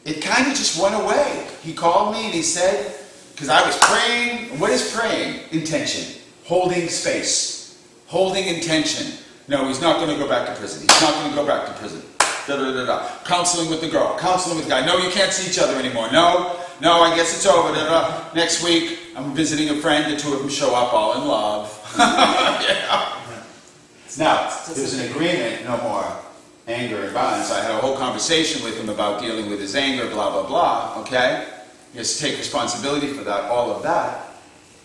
it kind of just went away. He called me and he said, because I was praying. What is praying? Intention. Holding space. Holding intention. No, he's not going to go back to prison. He's not going to go back to prison. Da, da, da, da. Counseling with the girl. Counseling with the guy. No, you can't see each other anymore. No, I guess it's over. Da, da, da. Next week, I'm visiting a friend, the two of them show up all in love. Yeah. Now, there's an agreement, no more anger and violence. I had a whole conversation with him about dealing with his anger, blah, blah, blah, okay? He has to take responsibility for that, all of that.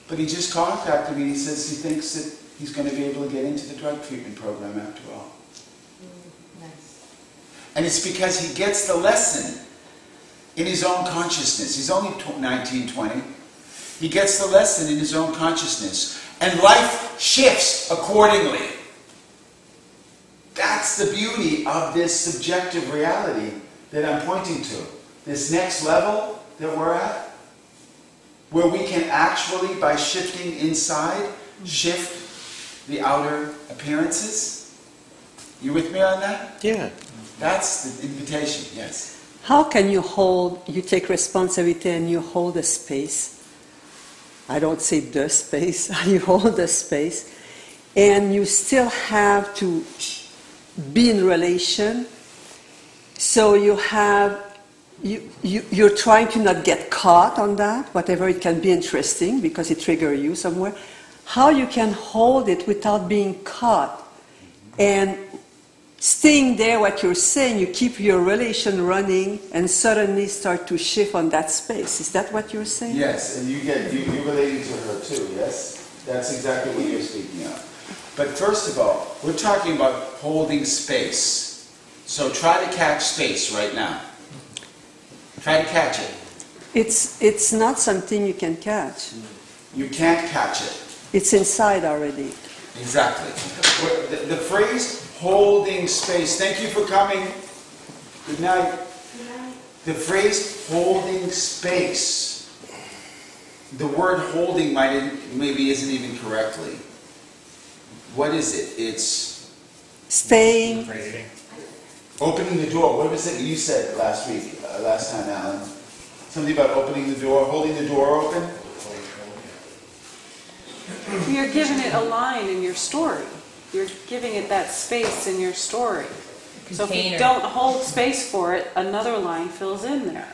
But he just contacted me and he says he thinks that he's going to be able to get into the drug treatment program after all. Nice. And it's because he gets the lesson in his own consciousness. He's only 19, 20. He gets the lesson in his own consciousness. And life shifts accordingly. That's the beauty of this subjective reality that I'm pointing to. This next level that we're at, where we can actually, by shifting inside, shift the outer appearances. You with me on that? Yeah. That's the invitation, yes. How can you take responsibility and you hold a space? I don't say the space, you hold the space, and you still have to be in relation, so you're trying to not get caught on that, whatever it can be interesting, because it triggers you somewhere. How you can hold it without being caught, and staying there, what you're saying, you keep your relation running and suddenly start to shift on that space. Is that what you're saying? Yes, and you're relating to her too, yes? That's exactly what you're speaking of. But first of all, we're talking about holding space. So try to catch space right now. Try to catch it. It's not something you can catch. You can't catch it. It's inside already. Exactly. The phrase holding space, thank you for coming. Good night. The phrase holding space, the word holding maybe isn't even correctly. What is it? It's Staying. opening the door. What was it you said last time, Alan? Something about opening the door, holding the door open? You're giving it a line in your story. You're giving it that space in your story. So if you don't hold space for it, another line fills in there.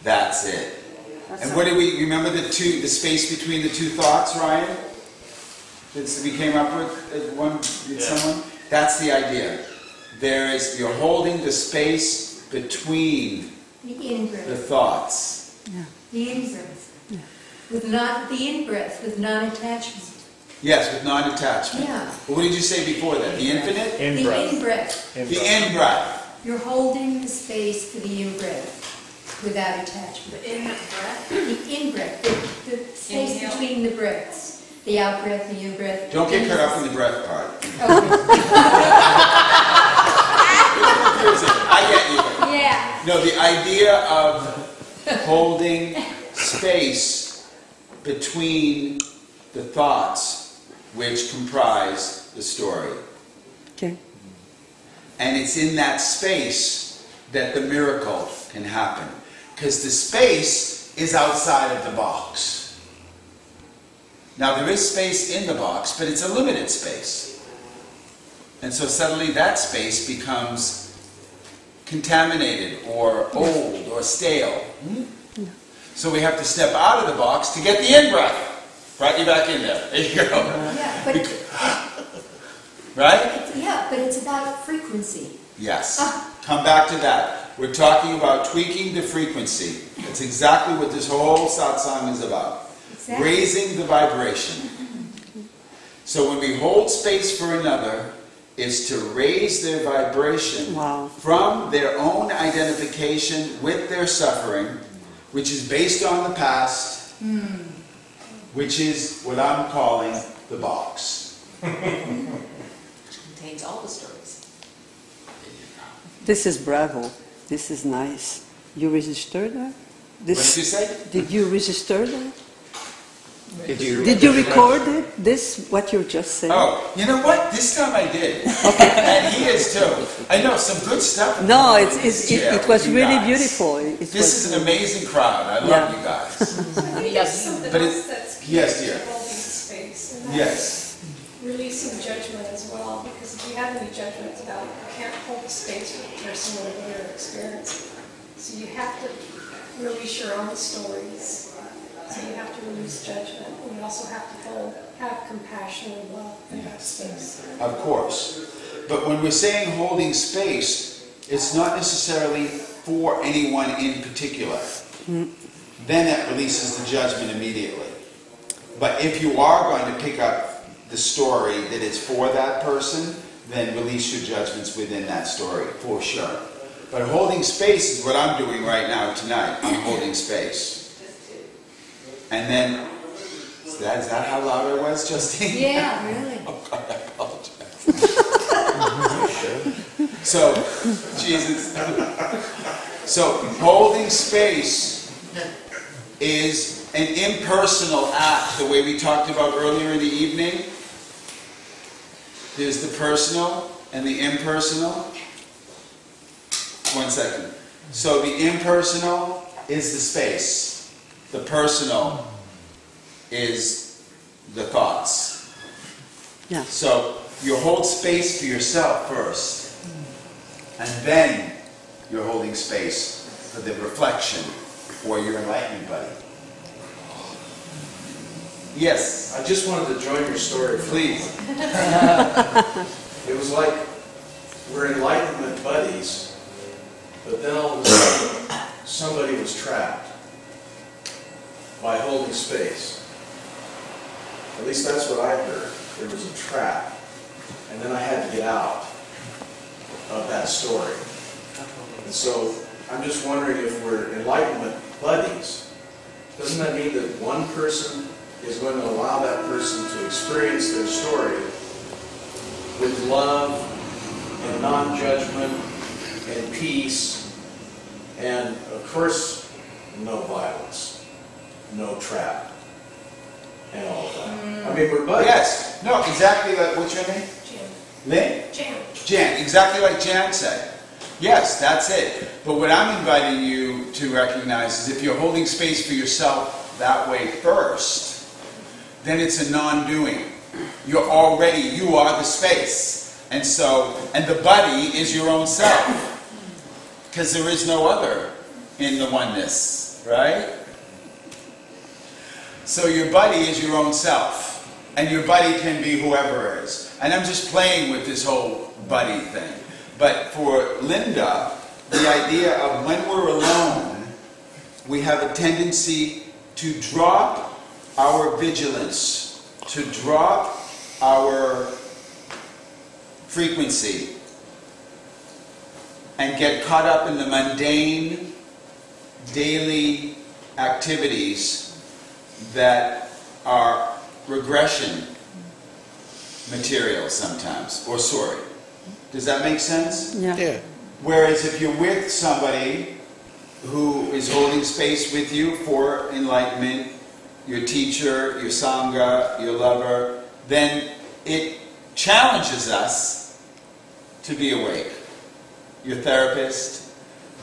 That's it. And what did we remember the space between the two thoughts, Ryan? That we came up with someone? That's the idea. You're holding the space between the thoughts. Yeah. The in-breath. Yeah. The in-breath with non-attachment. Yes, with non-attachment. Yeah. But what did you say before that? The infinite? In-breath. The in-breath. The in-breath. You're holding the space for the in-breath without attachment. The in-breath? The in-breath. The space Inhale. between the breaths. The out-breath, the in-breath. Don't get caught up in the breath part. Okay. I get you. Yeah. No, the idea of holding space between the thoughts which comprise the story. Okay. And it's in that space that the miracle can happen. Because the space is outside of the box. Now there is space in the box, but it's a limited space. And so suddenly that space becomes contaminated or old or stale. So we have to step out of the box to get the in-breath. Right, you're back in there. There you go. Yeah, but right? but it's about frequency. Yes. Come back to that. We're talking about tweaking the frequency. That's exactly what this whole satsang is about. Exactly. Raising the vibration. So when we hold space for another, is to raise their vibration from their own identification with their suffering, which is based on the past, which is what I'm calling the box. Contains all the stories. This is bravo. This is nice. You registered that? What did you say? Did you register that? Did you record it? What you just said? Oh, you know what? This time I did. Okay. And he is too. I know some good stuff. No, it was really beautiful. This is an amazing crowd. I love you guys. Yes. But yes, dear. Holding space. And Yes. releasing judgment as well, because if you have any judgments about it, you can't hold the space with the person or your experience. So you have to release your own stories So you have to release judgment, and you also have to have compassion and love in that space. Of course. But when we're saying holding space, it's not necessarily for anyone in particular. Then that releases the judgment immediately. But if you are going to pick up the story that it's for that person, then release your judgments within that story, for sure. But holding space is what I'm doing right now tonight. I'm holding space. And then, is that how loud I was, Justine? Yeah, really. Oh God, I apologize. So, Jesus. So, holding space is an impersonal act, the way we talked about earlier in the evening. There's the personal and the impersonal. 1 second. So the impersonal is the space. The personal is the thoughts. Yeah. So you hold space for yourself first. And then you're holding space for the reflection or your enlightenment buddy. Yes. I just wanted to join your story. Please. It was like we're enlightenment buddies, but then all of a sudden somebody was trapped by holding space. At least that's what I heard. There was a trap. And then I had to get out of that story. And so I'm just wondering, if we're enlightenment buddies, doesn't that mean that one person is going to allow that person to experience their story with love and non-judgment and peace and, of course, no violence, no trap, and all of that? I mean, we're buddies. Yes. No, exactly like, what's your name? Jan. Lynn? Jan. Jan, exactly like Jan said. Yes, that's it. But what I'm inviting you to recognize is if you're holding space for yourself that way first, then it's a non-doing. You are the space. And so, and the buddy is your own self. Because there is no other in the oneness, right? So your buddy is your own self. And your buddy can be whoever is. And I'm just playing with this whole buddy thing. But for Linda, the idea of when we're alone, we have a tendency to drop our vigilance, to drop our frequency, and get caught up in the mundane, daily activities that are regression material sometimes, or sorry. Does that make sense? Yeah. Whereas if you're with somebody who is holding space with you for enlightenment, your teacher, your sangha, your lover, then it challenges us to be awake. Your therapist.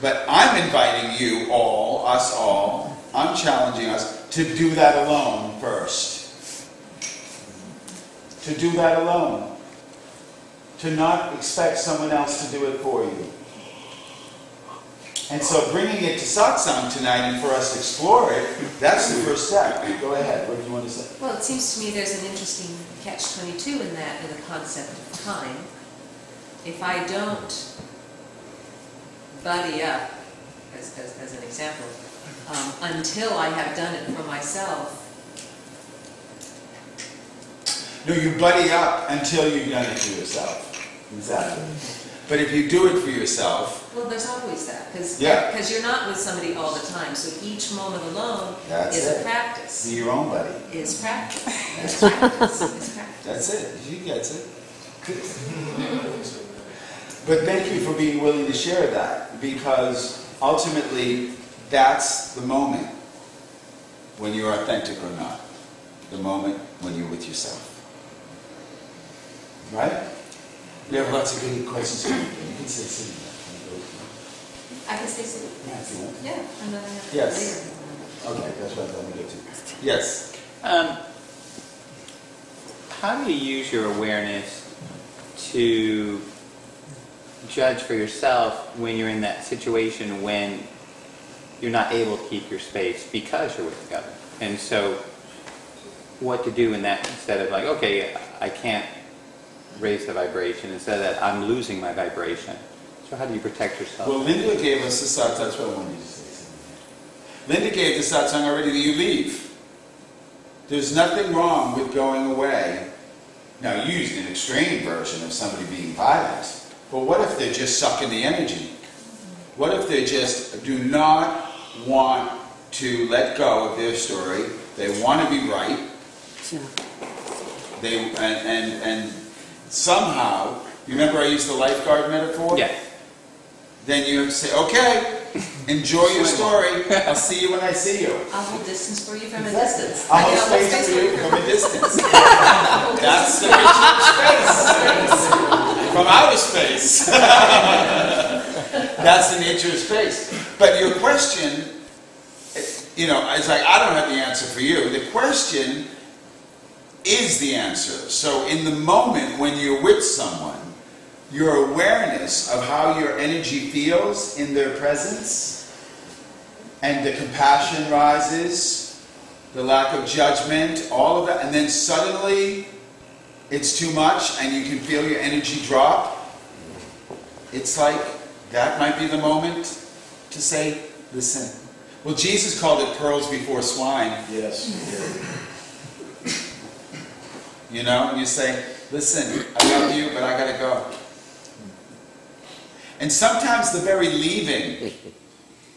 But I'm inviting you all, us all, I'm challenging us to do that alone first. To do that alone. To not expect someone else to do it for you. And so bringing it to satsang tonight and for us to explore it, that's the first step. Go ahead, what do you want to say? Well, it seems to me there's an interesting catch-22 in that, in the concept of time. If I don't buddy up, as an example, until I have done it for myself. No, you buddy up until you've done it for yourself. Exactly. But if you do it for yourself... Well, there's always that, because you're not with somebody all the time, so each moment alone is a practice. Be your own buddy. Is practice. Is practice. Is practice. That's it. She gets it. But thank you for being willing to share that, because ultimately that's the moment when you're authentic or not. The moment when you're with yourself. Right? We have lots of good questions. You can say sitting. I can stay sitting. Yeah, if you want. Yeah, and then I have to Yes. later. Okay, that's what I thought we go to. Yes. How do you use your awareness to judge for yourself when you're in that situation when you're not able to keep your space because you're with the other? And so, what to do in that, instead of like, okay, I can't raise the vibration, instead of that, I'm losing my vibration. So how do you protect yourself? Well, Linda gave us the satsang. That's what I wanted you to say. Linda gave the satsang already that you leave. There's nothing wrong with going away. Now, you used an extreme version of somebody being violent. But what if they're just sucking the energy? What if they just do not want to let go of their story? They want to be right. Yeah. They and somehow, you remember I used the lifeguard metaphor? Yeah. Then you say, okay, enjoy your story. I'll see you when I see you. I'll hold distance for you from a distance. I'll hold space for you from a distance. That's the nature of space. From outer space. That's the nature of space. But your question, you know, it's like, I don't have the answer for you. The question is the answer. So in the moment when you're with someone, your awareness of how your energy feels in their presence, and the compassion rises, the lack of judgment, all of that, and then suddenly it's too much and you can feel your energy drop. It's like that might be the moment to say, listen. Well, Jesus called it pearls before swine. Yes, he did. You know, and you say, listen, I love you, but I gotta go. And sometimes the very leaving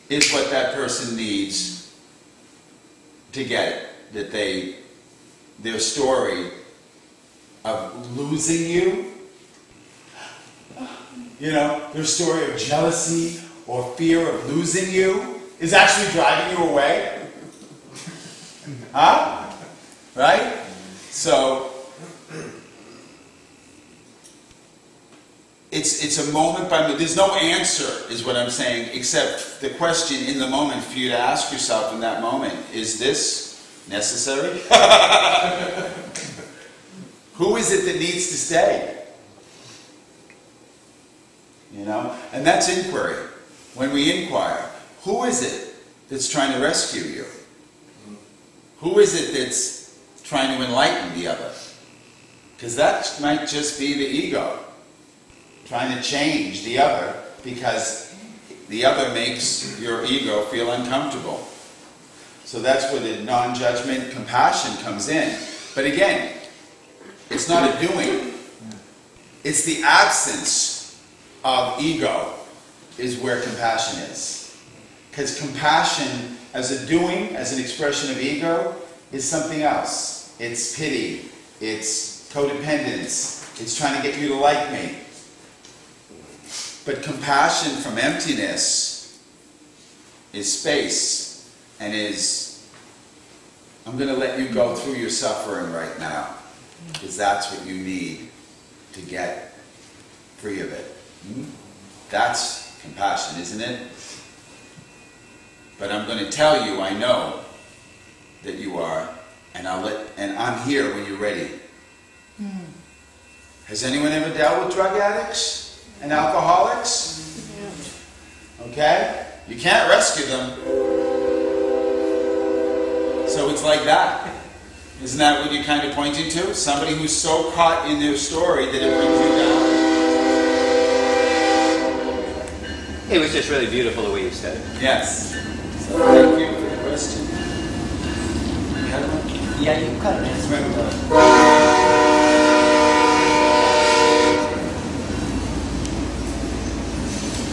is what that person needs to get it. That their story of losing you, you know, their story of jealousy or fear of losing you is actually driving you away. Huh? Right? So, it's a moment by moment. There's no answer, is what I'm saying, except the question in the moment for you to ask yourself in that moment, is this necessary? Who is it that needs to stay? You know? And that's inquiry. When we inquire, who is it that's trying to rescue you? Who is it that's trying to enlighten the other? Because that might just be the ego trying to change the other, because the other makes your ego feel uncomfortable. So that's where the non-judgment compassion comes in. But again, it's not a doing. It's the absence of ego is where compassion is. Because compassion as a doing, as an expression of ego, is something else. It's pity. It's codependence. It's trying to get you to like me. But compassion from emptiness is space and is, I'm going to let you go through your suffering right now, because that's what you need to get free of it. That's compassion, isn't it? But I'm going to tell you, I know that you are, and I'm here when you're ready. Has anyone ever dealt with drug addicts and alcoholics? Okay? You can't rescue them. So it's like that. Isn't that what you're kind of pointing to? Somebody who's so caught in their story that it brings you down. It was just really beautiful the way you said it. Yes. So thank you for the question. You had one? Yeah, you kind of answered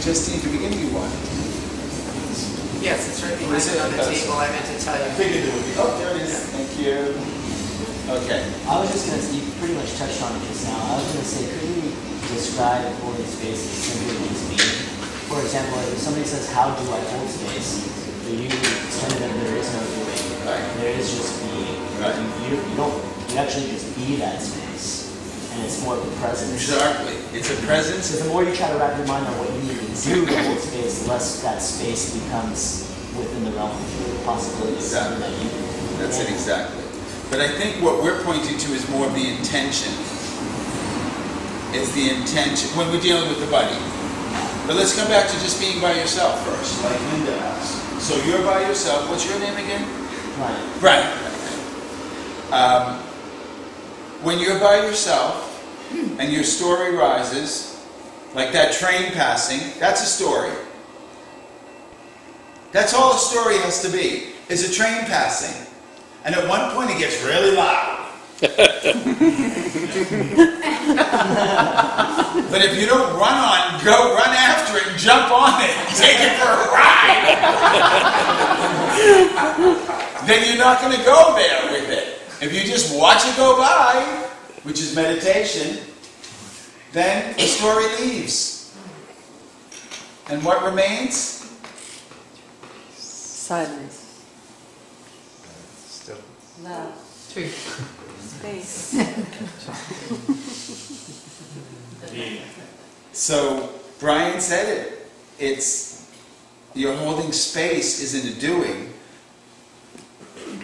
Justine, can we give you one? Yes, it's right behind you on the table. I meant to tell you. I figured it would be. Oh, there it is. Thank you. Okay. I was just going to, you pretty much touched on it just now. I was going to say, could we describe holding space as simply means being? For example, if somebody says, how do I hold space? You explain to them there is no doing. Right. There is just being. Right. You actually just be that space. And it's more of a presence. Exactly. It's a presence. So the more you try to wrap your mind on what you need to do to hold space, the less that space becomes within the realm of possibilities. Exactly. That you, That's it, exactly. But I think what we're pointing to is more of the intention. It's the intention when we're dealing with the body. But let's come back to just being by yourself first, like Linda asked. So you're by yourself. What's your name again? Right. When you're by yourself and your story rises, like that train passing, that's a story. That's all a story has to be, is a train passing. And at one point it gets really loud. But if you don't run after it and jump on it and take it for a ride, then you're not going to go there with it. If you just watch it go by, which is meditation, then the story leaves. And what remains? Silence. Still. Love. Truth. Space. So Brian said it. It's you're holding space isn't a doing,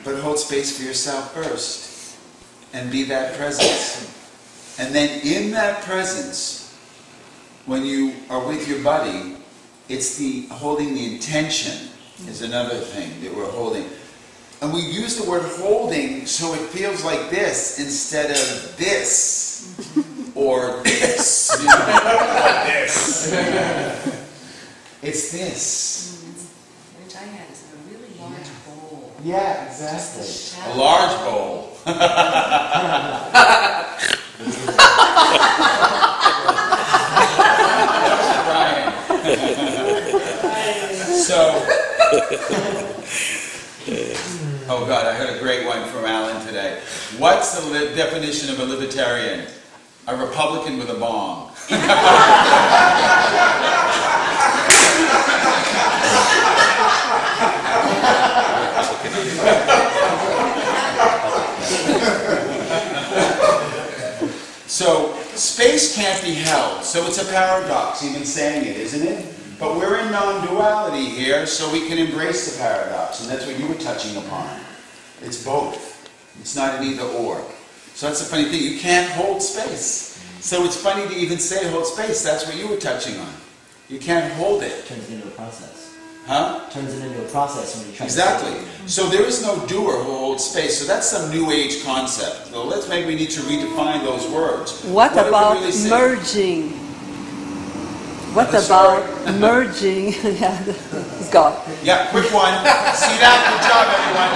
but hold space for yourself first, and be that presence. And then in that presence, when you are with your buddy, it's the holding the intention is another thing that we're holding. And we use the word holding so it feels like this instead of this or this. You know, like this. It's this. Which I had is a really large bowl. Yeah, exactly. Just A large bowl. So, oh God, I heard a great one from Alan today. What's the definition of a libertarian? A Republican with a bong. So, space can't be held, so it's a paradox, even saying it, isn't it? But we're in non-duality here, so we can embrace the paradox, and that's what you were touching upon. It's both. It's not an either or. So that's the funny thing, you can't hold space. So it's funny to even say hold space, that's what you were touching on. You can't hold it. Turns it into a process. Huh? Turns it into a process when you try Exactly. to... So there is no doer who holds space. So that's some new age concept. So maybe we need to redefine those words. What do we about really say? merging? What Oh, sorry. about merging? Yeah, it's gone. Yeah, quick one. See that? Good job, everyone.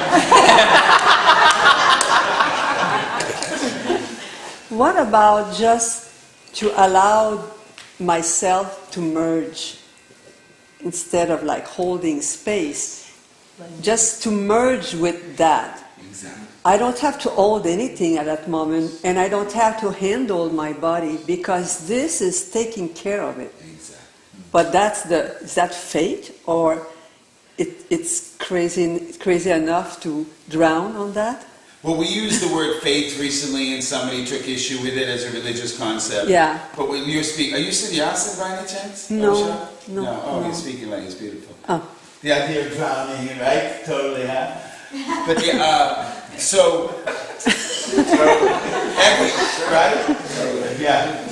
What about just to allow myself to merge instead of like holding space? Just to merge with that. Exactly. I don't have to hold anything at that moment, and I don't have to handle my body because this is taking care of it. Exactly. But is that fate, or it's crazy enough to drown on that? Well, we used the word faith recently, and somebody took issue with it as a religious concept. Yeah. But when you're speaking, are you sannyasin by any chance? No, Osha? no, Oh, no. you're speaking like it's beautiful. Oh. The idea of drowning, right? Totally, huh? But so every right? Yeah.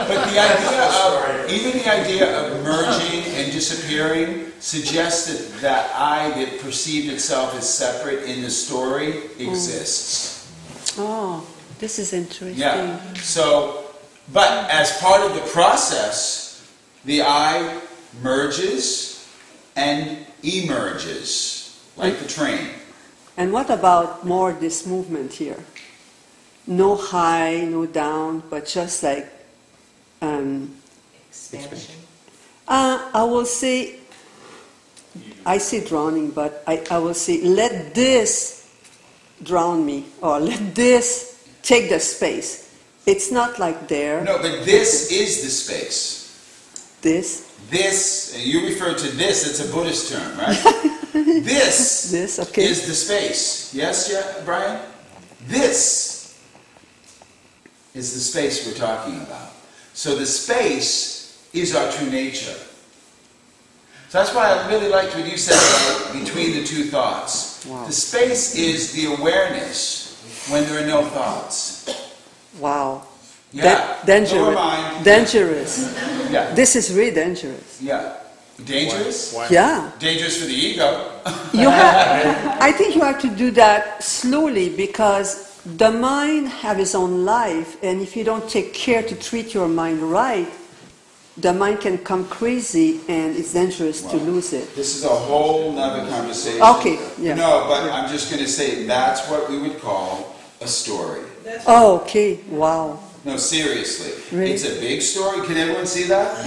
But the idea of even the idea of merging and disappearing suggested that I that perceived itself as separate in the story exists. Oh, this is interesting. Yeah. So, but as part of the process, the I merges and emerges, like the train. And what about more this movement here? No high, no down, but just like Expansion. I will say, I say drowning, but I will say, let this drown me, or let this take the space. It's not like there. No, but this is the space. This, You refer to this, it's a Buddhist term, right? This okay. is the space. Yes, yeah, Brian? This is the space we're talking about. So the space is our true nature. So that's why I really liked what you said about between the two thoughts. Wow. The space is the awareness when there are no thoughts. Wow. Yeah. Dangerous. Lower mind. Dangerous. Yeah. This is really dangerous. Yeah. Dangerous? Yeah. Dangerous for the ego. I think you have to do that slowly because the mind has its own life, and if you don't take care to treat your mind right, the mind can come crazy and it's dangerous to lose it. This is a whole nother conversation. Okay, yeah. No, but I'm just going to say that's what we would call a story. Oh, okay. Wow. No, seriously. Really? It's a big story. Can everyone see that?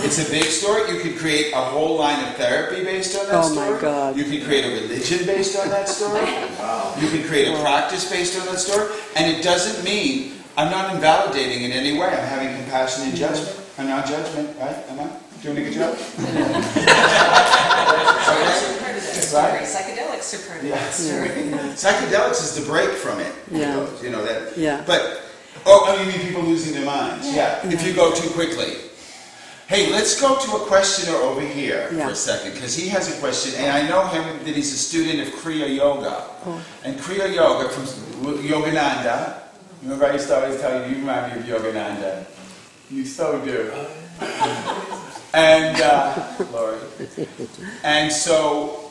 It's a big story. You could create a whole line of therapy based on that story. Oh my God. You could create a religion based on that story. Wow. You could create a practice based on that story. And it doesn't mean, I'm not invalidating in any way. I'm having compassion and judgment. I'm not judgment, right? Am I doing a good job? Right? Psychedelics are part of that story. Psychedelics is the break from it. Yeah. You know that. Yeah. But you mean people losing their minds? Yeah. If you go too quickly. Hey, let's go to a questioner over here for a second, because he has a question, and I know him that he's a student of Kriya Yoga. Oh. And Kriya Yoga from Yogananda. Remember I used to always tell you remind me of Yogananda. You so do. And Lord. And so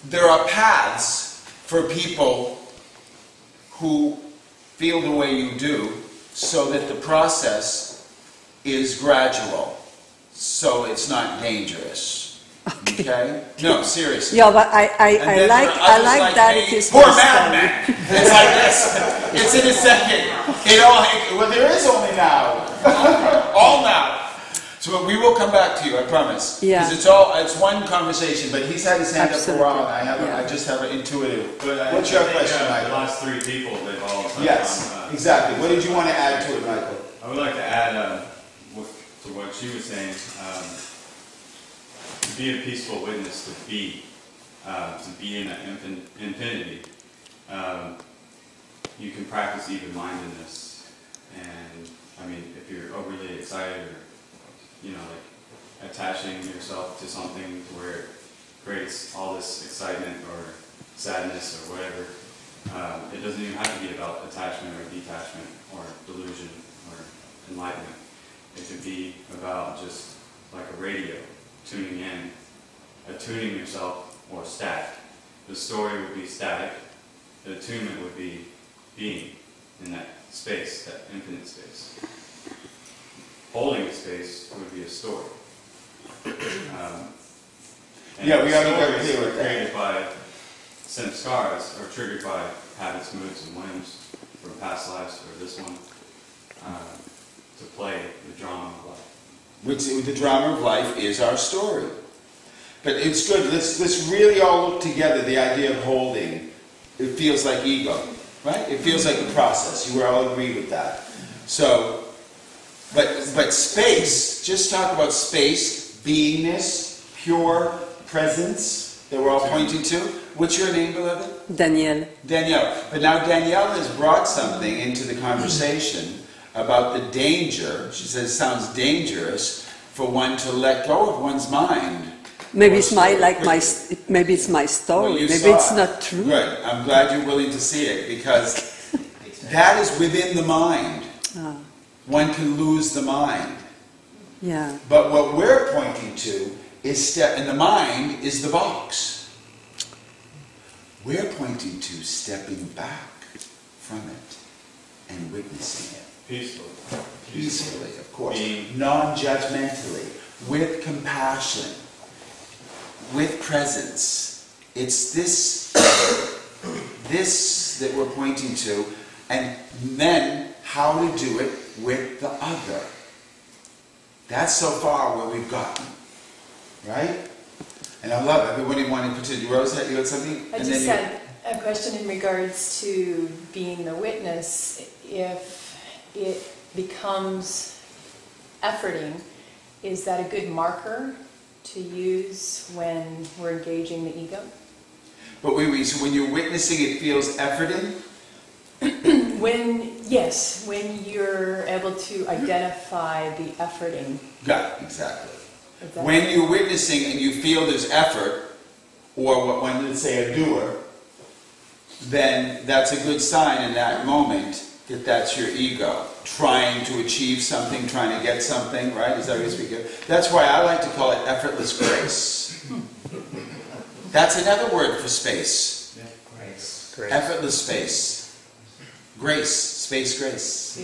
there are paths for people who feel the way you do, so that the process is gradual, so it's not dangerous. Okay? No, seriously. Yeah, but I like that it is poor madman. It's like this. It's in a second. Well, there is only now. All now. So we will come back to you, I promise. Yeah. Because it's one conversation, but he's had his hand up for a while, and I just have an intuitive. What's your question, Michael? The last three people, they've all touched on. Exactly. What did you want to add to it, Michael? I would like to add to what she was saying, to be a peaceful witness, to be in that infinity. You can practice even-mindedness, and I mean, if you're overly excited or like attaching yourself to something where it creates all this excitement or sadness or whatever, it doesn't even have to be about attachment or detachment or delusion or enlightenment. It could be about just like a radio, tuning in, attuning yourself, or static. The story would be static, the attunement would be being in that space, that infinite space. Holding a space would be a story. We already got stories clear are with that. created by samskaras, or triggered by habits, moods, and whims from past lives or this one, to play the drama of life. The drama of life is our story. But it's good. Let's really all look together. The idea of holding, it feels like ego, right? It feels like a process. You all agree with that. So, but space. Just talk about space, beingness, pure presence that we're all pointing to. What's your name, beloved? Danielle. Danielle. But now Danielle has brought something into the conversation about the danger. She says it sounds dangerous for one to let go of one's mind. Maybe it's maybe it's my story. Maybe it's not true. Good. I'm glad you're willing to see it, because that is within the mind. One can lose the mind. Yeah. But what we're pointing to is and the mind is the box. We're pointing to stepping back from it and witnessing it. Peacefully, of course. Non-judgmentally, with compassion, with presence. It's this that we're pointing to, and then how to do it with the other. That's so far where we've gotten, right? And I love it. Everybody wanted to. Rose, you had something? I just had a question in regards to being the witness. If it becomes efforting, is that a good marker to use when we're engaging the ego? But so when you're witnessing, it feels efforting? When you're able to identify the efforting. Got it, exactly. When you're witnessing and you feel there's effort, or what one would say a doer, then that's a good sign in that moment that that's your ego, trying to achieve something, trying to get something, right? Is that what you speak of? That's why I like to call it effortless grace. That's another word for space. Yeah, grace. Effortless space. Grace, space grace.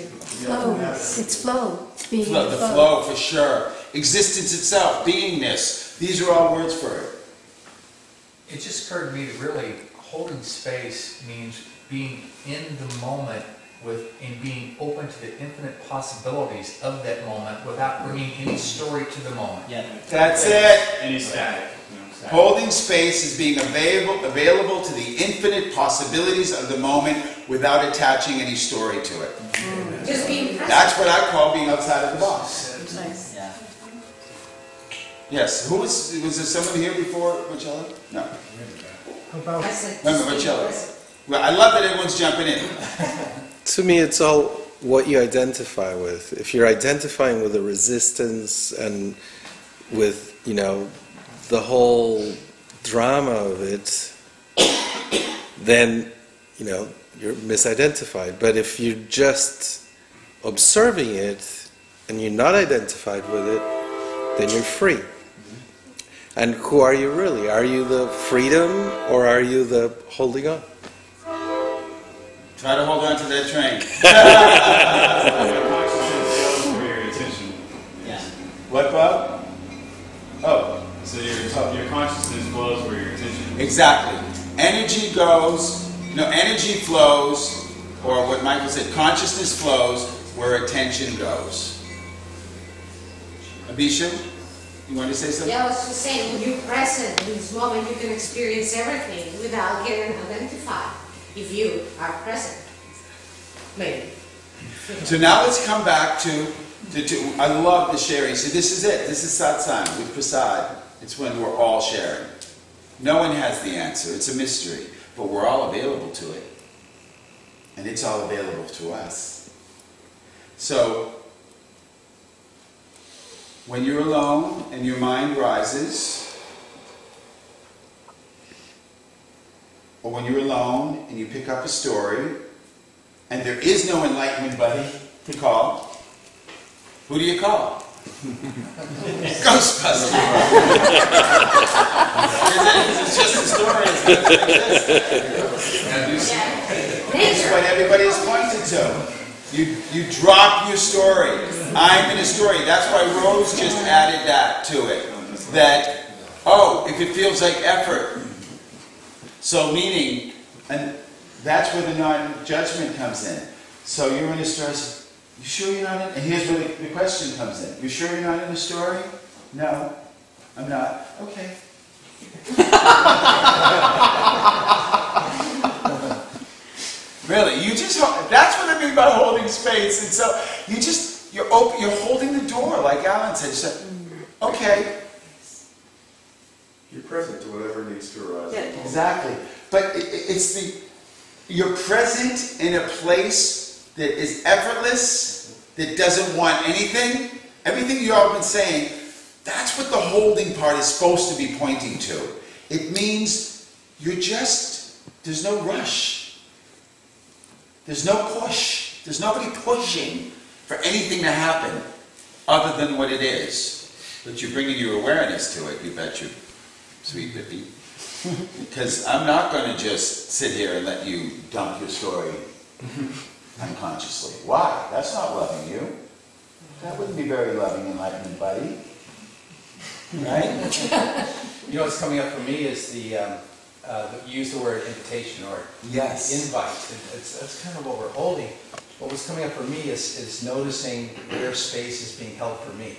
Flow, it's flow, it's being Flow, in the flow. flow for sure. Existence itself, beingness. These are all words for it. It just occurred to me that really holding space means being in the moment and being open to the infinite possibilities of that moment without bringing any story to the moment. Yeah. That's it. Any static. Static. Holding space is being available to the infinite possibilities of the moment without attaching any story to it. Just being present. That's what I call being outside of the box. Nice. Yeah. Yes. Was there someone here before Marcella? No. I said, Remember just be Marcella? present. Well, I love that everyone's jumping in. To me, it's all what you identify with. If you're identifying with the resistance and with, the whole drama of it, then, you're misidentified. But if you're just observing it and you're not identified with it, then you're free. And who are you really? Are you the freedom or are you the holding on? Try to hold on to that train. Your consciousness goes where your attention is. Yeah. What, Bob? Oh. So your consciousness flows where your attention is. Exactly. Energy flows, or what Michael said, consciousness flows where attention goes. Abisha, you want to say something? Yeah, I was just saying, when you're present in this moment, you can experience everything without getting identified, if you are present. Maybe. So now let's come back to I love the sharing. So this is it. This is satsang with prasad. It's when we're all sharing. No one has the answer. It's a mystery. But we're all available to it. And it's all available to us. So, when you're alone and your mind rises, or when you're alone and you pick up a story, and there is no enlightenment buddy to call, who do you call? Ghostbusters! It's just a story. It's what everybody is pointed to. You drop your story. I'm in a story. That's why Rose just added that to it. That, if it feels like effort. So meaning, and that's where the non-judgment comes in. So you're in a story, you sure you're not in? And here's where the question comes in. You sure you're not in a story? No, I'm not. Okay. Really, that's what I mean by holding space. And so you're holding the door, like Alan said. So, okay. You're present to whatever needs to arise. Yeah, exactly. But you're present in a place that is effortless, that doesn't want anything. Everything you've all been saying, that's what the holding part is supposed to be pointing to. It means there's no rush. There's no push. There's nobody pushing for anything to happen other than what it is. But you're bringing your awareness to it, you bet you, sweet Bippy. Because I'm not going to just sit here and let you dump your story unconsciously. Why? That's not loving you. That wouldn't be very loving, enlightenment, buddy. Right? What's coming up for me is you use the word invitation or yes. invite. That's kind of what we're holding. What was coming up for me is noticing where space is being held for me,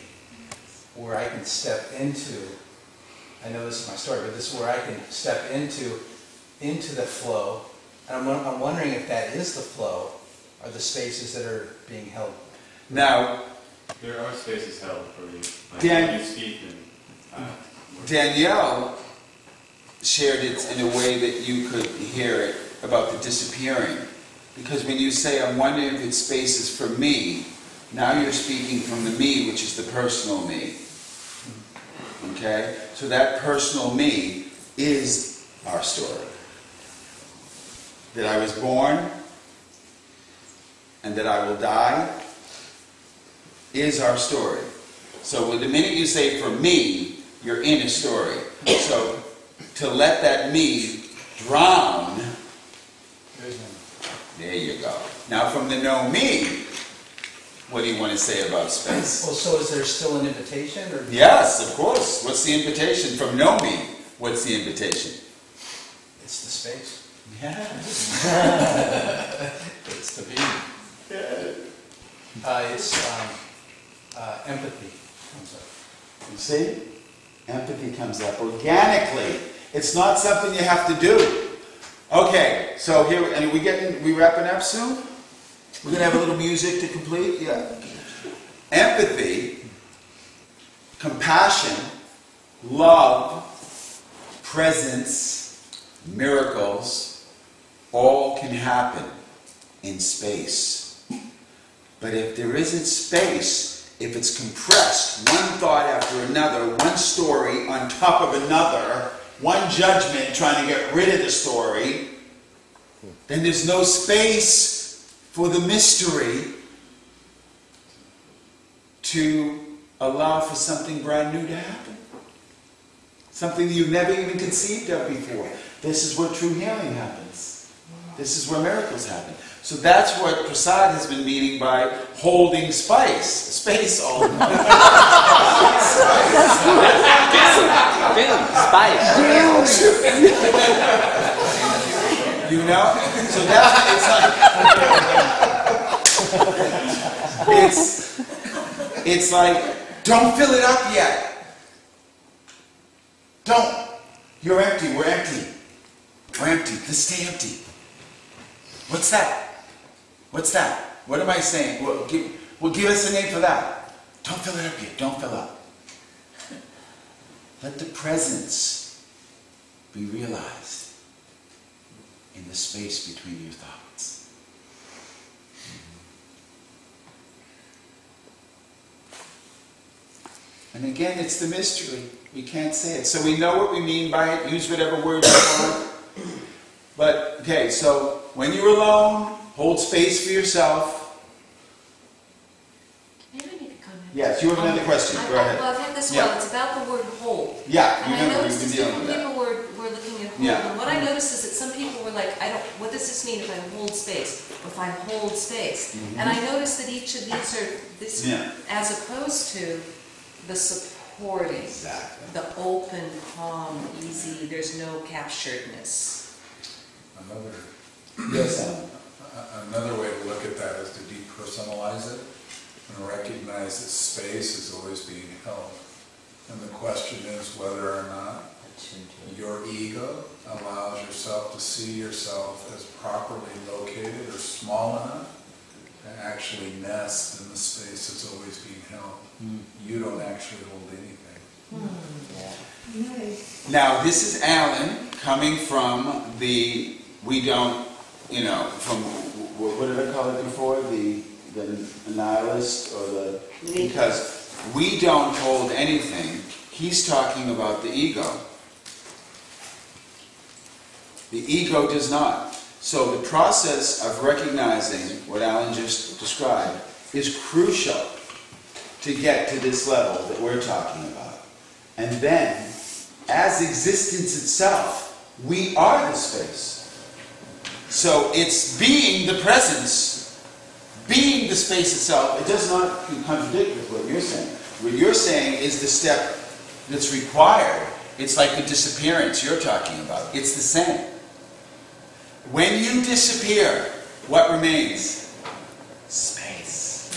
where I can step into. I know this is my story, but this is where I can step into the flow. And I'm wondering if that is the flow, or the spaces that are being held. Now, there are spaces held for you. Like when you speak and Danielle shared it in a way that you could hear it about the disappearing. Because when you say, I'm wondering if it's spaces for me, now you're speaking from the me, which is the personal me. Okay? So that personal me is our story. That I was born, and that I will die is our story. So the minute you say for me, you're in a story. So to let that me drown, there you go. Now from the no me, what do you want to say about space? Well, so is there still an invitation? Or Yes, of course. What's the invitation? From no me, what's the invitation? it's the space. Yes. It's the being. It's empathy comes up. You see? Empathy comes up organically. It's not something you have to do. Okay, so here, and we wrapping up soon? We're going to have a little music to complete? Yeah. Empathy, compassion, love, presence, miracles, all can happen in space. But if there isn't space, if it's compressed, one thought after another, one story on top of another, one judgment trying to get rid of the story, then there's no space for the mystery to allow for something brand new to happen. Something that you've never even conceived of before. This is where true healing happens. This is where miracles happen. So that's what Prasad has been meaning by holding space all the time. You know? So that's, it's like, don't fill it up yet. Don't. You're empty. We're empty. We're empty. Let's stay empty. What's that? What's that? What am I saying? Well, give us a name for that. Don't fill it up yet. Don't fill up. Let the presence be realized in the space between your thoughts. And again, it's the mystery. We can't say it. So we know what we mean by it. Use whatever words you want. But, okay, so when you're alone, hold space for yourself. Maybe I need to comment. Yes, you have another question. Go ahead. Well, I've had this Yeah. one. It's about the word hold. Yeah, And you I know noticed we've that been dealing different with that. people were looking at hold. Yeah. And what I noticed is that some people were like, what does this mean if I hold space? Or if I hold space? Mm-hmm. And I noticed that each of these are, Yeah. as opposed to the supporting, Exactly. the open, calm, easy, there's no capturedness. Another way to look at that is to depersonalize it and recognize that space is always being held. And the question is whether or not your ego allows yourself to see yourself as properly located or small enough to actually nest in the space that's always being held. You don't actually hold anything. Nice. Now, this is Alan coming from the, we don't, you know, from, what did I call it before? The nihilist or the, because we don't hold anything. He's talking about the ego. The ego does not. So the process of recognizing what Alan just described is crucial to get to this level that we're talking about. And then, as existence itself, we are the space. So it's being the presence, being the space itself. It does not contradict with what you're saying. What you're saying is the step that's required. It's like the disappearance you're talking about. It's the same. When you disappear, what remains? Space.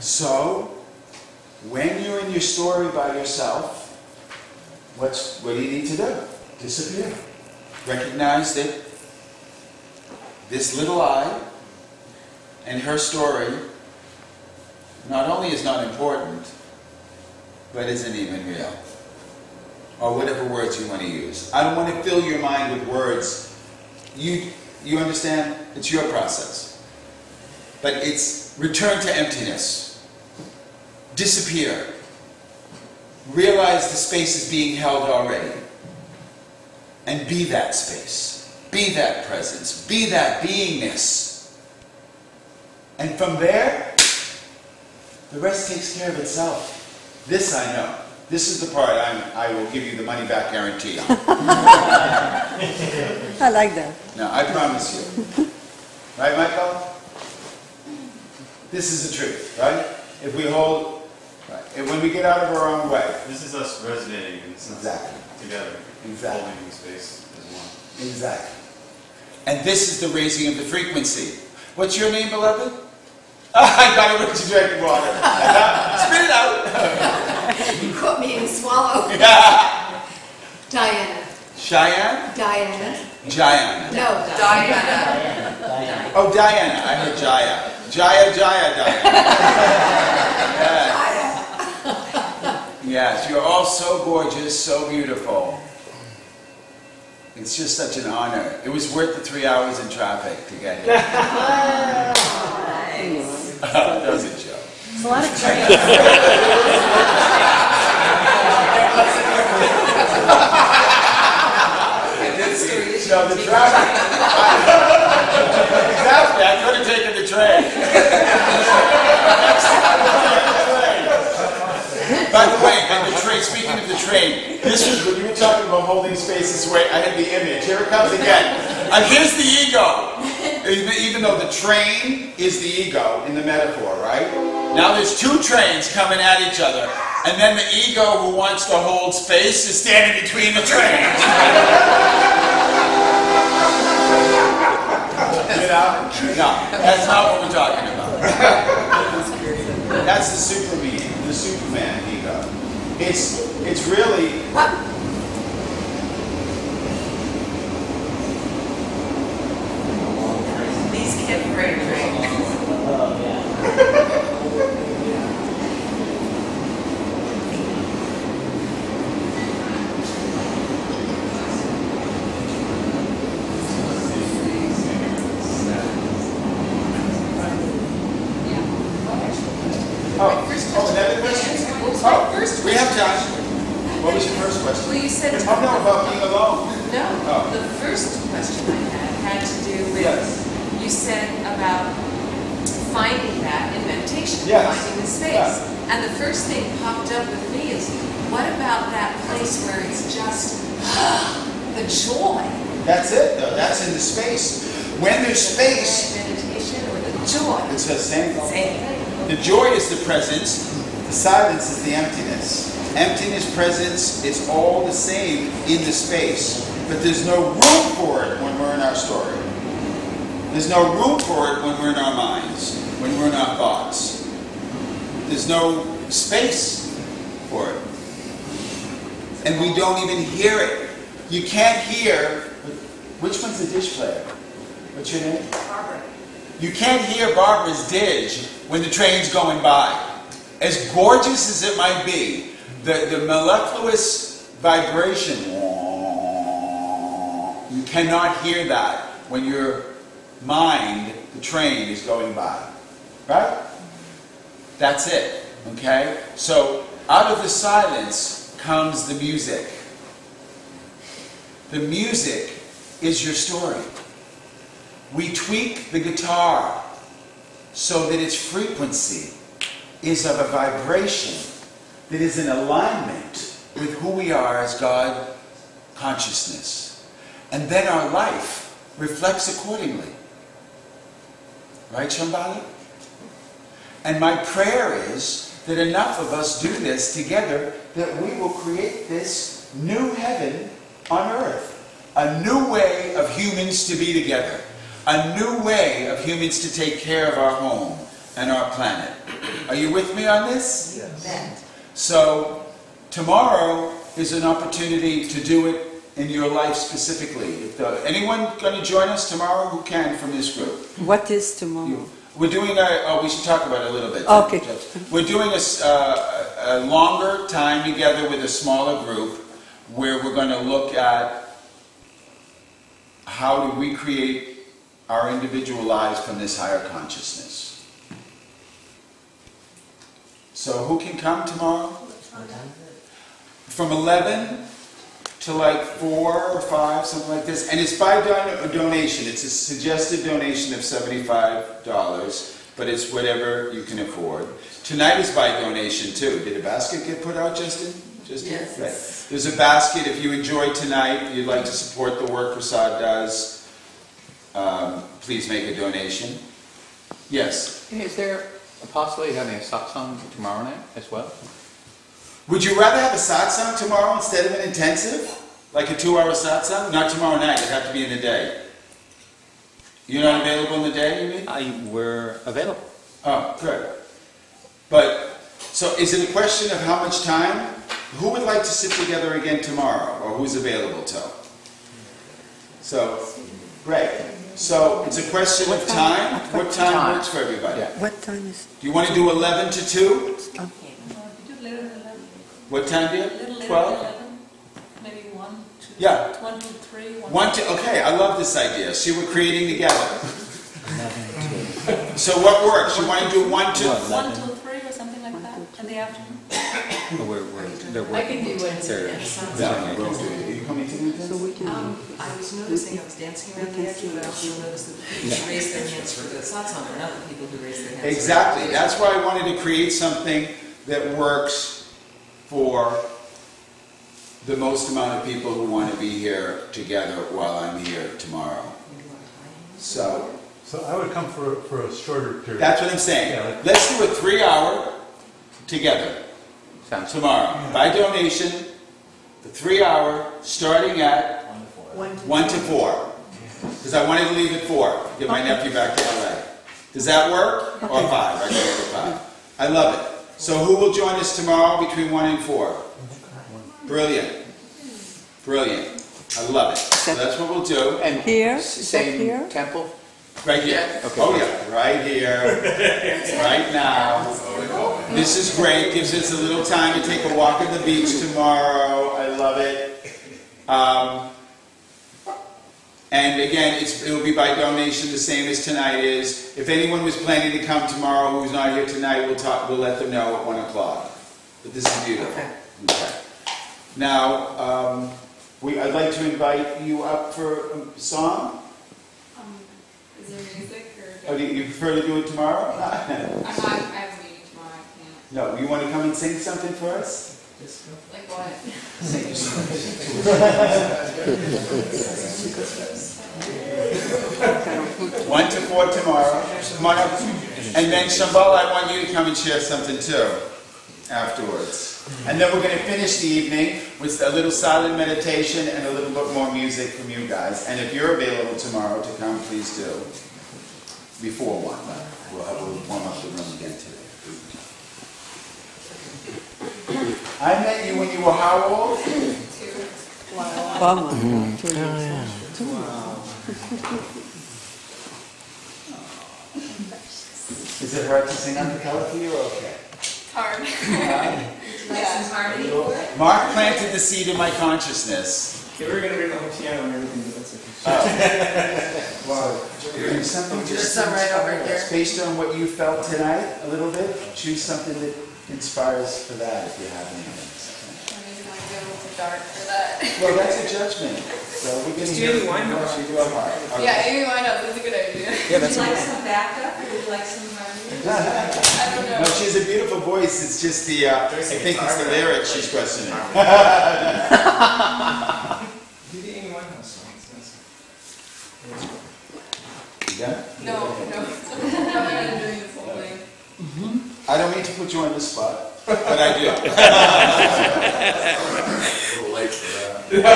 So, when you're in your story by yourself, what do you need to do? Disappear. Recognize that this little I and her story not only is not important, but isn't even real. Or whatever words you want to use. I don't want to fill your mind with words. You understand? It's your process. But it's return to emptiness. Disappear. Realize the space is being held already. And be that space. be that presence, be that beingness. And from there, the rest takes care of itself. This I know. This is the part I will give you the money back guarantee on. I like that. No, I promise you. Right, Michael? This is the truth, right? If we hold, right, and when we get out of our own way. This is us resonating in Exactly. together. Exactly. Holding the space as one. Exactly. And this is the raising of the frequency. What's your name, beloved? I got it when you drank water. Spit it out. You caught me in a swallow. Diana. Cheyenne? Diana. Gianna. No, Diana. Oh, Diana. I heard Jaya. Jaya, Diana. Yes, you're all so gorgeous, so beautiful. It's just such an honor. It was worth the 3 hours in traffic to get here. That was a joke. It's a lot of training. No, the traffic. Exactly, I could have taken the train. By the way, and the train, speaking of the train, this was when you were talking about holding space this way, I had the image. Here it comes again. Here's the ego. Even though the train is the ego in the metaphor, right? Now there's two trains coming at each other, and then the ego who wants to hold space is standing between the trains. You know? No, that's not what we're talking about. That's the super being, the Superman ego. It's really... These kid freight trains. Oh, yeah. Another question? Oh, we have time. What was your first question? Well, you said... Oh, no, about being alone. No, Oh. the first question I had to do with, Yes. you said about finding that in meditation, Yes. finding the space. Yeah. And the first thing popped up with me is, what about that place where it's just the joy? That's it, though. That's in the space. When there's space, Meditation or the joy? it's the same. Same thing. The joy is the presence. The silence is the emptiness. Emptiness, presence, it's all the same in the space. But there's no room for it when we're in our story. There's no room for it when we're in our minds, when we're in our thoughts. There's no space for it. And we don't even hear it. You can't hear... Which one's the dish player? What's your name? Barbara. You can't hear Barbara's dish when the train's going by. As gorgeous as it might be, the mellifluous vibration, you cannot hear that when your mind, the train, is going by. Right? That's it. Okay? So, out of the silence comes the music. The music is your story. We tweak the guitar so that its frequency is of a vibration that is in alignment with who we are as God consciousness. And then our life reflects accordingly. Right, Shambhala? And my prayer is that enough of us do this together that we will create this new heaven on earth. A new way of humans to be together. A new way of humans to take care of our home and our planet. Are you with me on this? Yes. So, tomorrow is an opportunity to do it in your life specifically. If anyone going to join us tomorrow who can from this group? What is tomorrow? We're doing we should talk about it a little bit. Okay. We're doing a longer time together with a smaller group where we're going to look at how to recreate our individual lives from this higher consciousness. So who can come tomorrow? From 11 to like 4 or 5, something like this. And it's by donation. It's a suggested donation of $75, but it's whatever you can afford. Tonight is by donation too. Did a basket get put out, Justin? Yes. Right. There's a basket if you enjoyed tonight, you'd like to support the work Prasad does, please make a donation. Yes? Is there a possibility of having a satsang tomorrow night as well? Would you rather have a satsang tomorrow instead of an intensive? Like a 2-hour satsang? Not tomorrow night, it'd have to be in the day. You're not available in the day, you mean? We're available. Oh, good. But, so is it a question of how much time? Who would like to sit together again tomorrow, or who's available to? So, great. So, it's a question of time? What time works for everybody? What time is Do you want to do 11 to 2? What time do you? 12? Maybe 1, 2, Yeah. 1, 2, 3, 1 to, okay, I love this idea. See, we're creating together. So what works? You want to do 1 to... 1 till 3 or something like that in the afternoon? I can do one. Are you coming to me? so we can I was noticing, I was dancing around the edge, but I also noticed that the people who raised their hands for the satsang are not the people who raised their hands. Exactly. That's why I wanted to create something that works for the most amount of people who want to be here together while I'm here tomorrow. So I would come for a shorter period. that's what I'm saying. Yeah, like, let's do a 3-hour together tomorrow. By donation, the 3-hour starting at 1 to 4. Because I wanted to leave at 4, get my nephew back to LA. Does that work? Or 5? I can make it 5. I love it. So who will join us tomorrow between 1 and 4? Brilliant. Brilliant. I love it. So that's what we'll do. And here, same here? temple? Right here. Okay. Oh yeah, right here. Right now. This is great. Gives us a little time to take a walk on the beach tomorrow. I love it. And again, it will be by donation, the same as tonight is. If anyone was planning to come tomorrow who's not here tonight, we'll let them know at 1 o'clock. But this is beautiful. Okay. Now, I'd like to invite you up for a song. Is there music or? Oh, do you prefer to do it tomorrow? I have a meeting tomorrow. I can't. No, you want to come and sing something for us? Like what? Sing your song. 1 to 4 tomorrow. Come on up. And then Shambhala, I want you to come and share something too afterwards. And then we're going to finish the evening with a little silent meditation and a little bit more music from you guys. And if you're available tomorrow to come, please do. Before 1. We'll warm up the room again today. I met you when you were how old? 2. Wow. Is it hard to sing on the color for you or okay? It's hard. Mark planted the seed in my consciousness. Okay, we're going to bring the whole piano and everything, but that's okay. Wow. Something There's some right over here. based on what you felt tonight, a little bit. Choose something that inspires for that if you have anything. Maybe not go too dark for that. Well, that's a judgment. So we're going to Do Amy Winehouse. We do our part. Okay. Yeah, Amy Winehouse is a good idea. Yeah, that's Would you like some backup, or would you like some harmony? I don't know. No, she has a beautiful voice. It's just the, I think it's the lyrics she's questioning. Do the Amy Winehouse songs. You got it? No. I'm not doing this whole thing. I don't mean to put you on the spot, but I do. A little late for that. Yeah,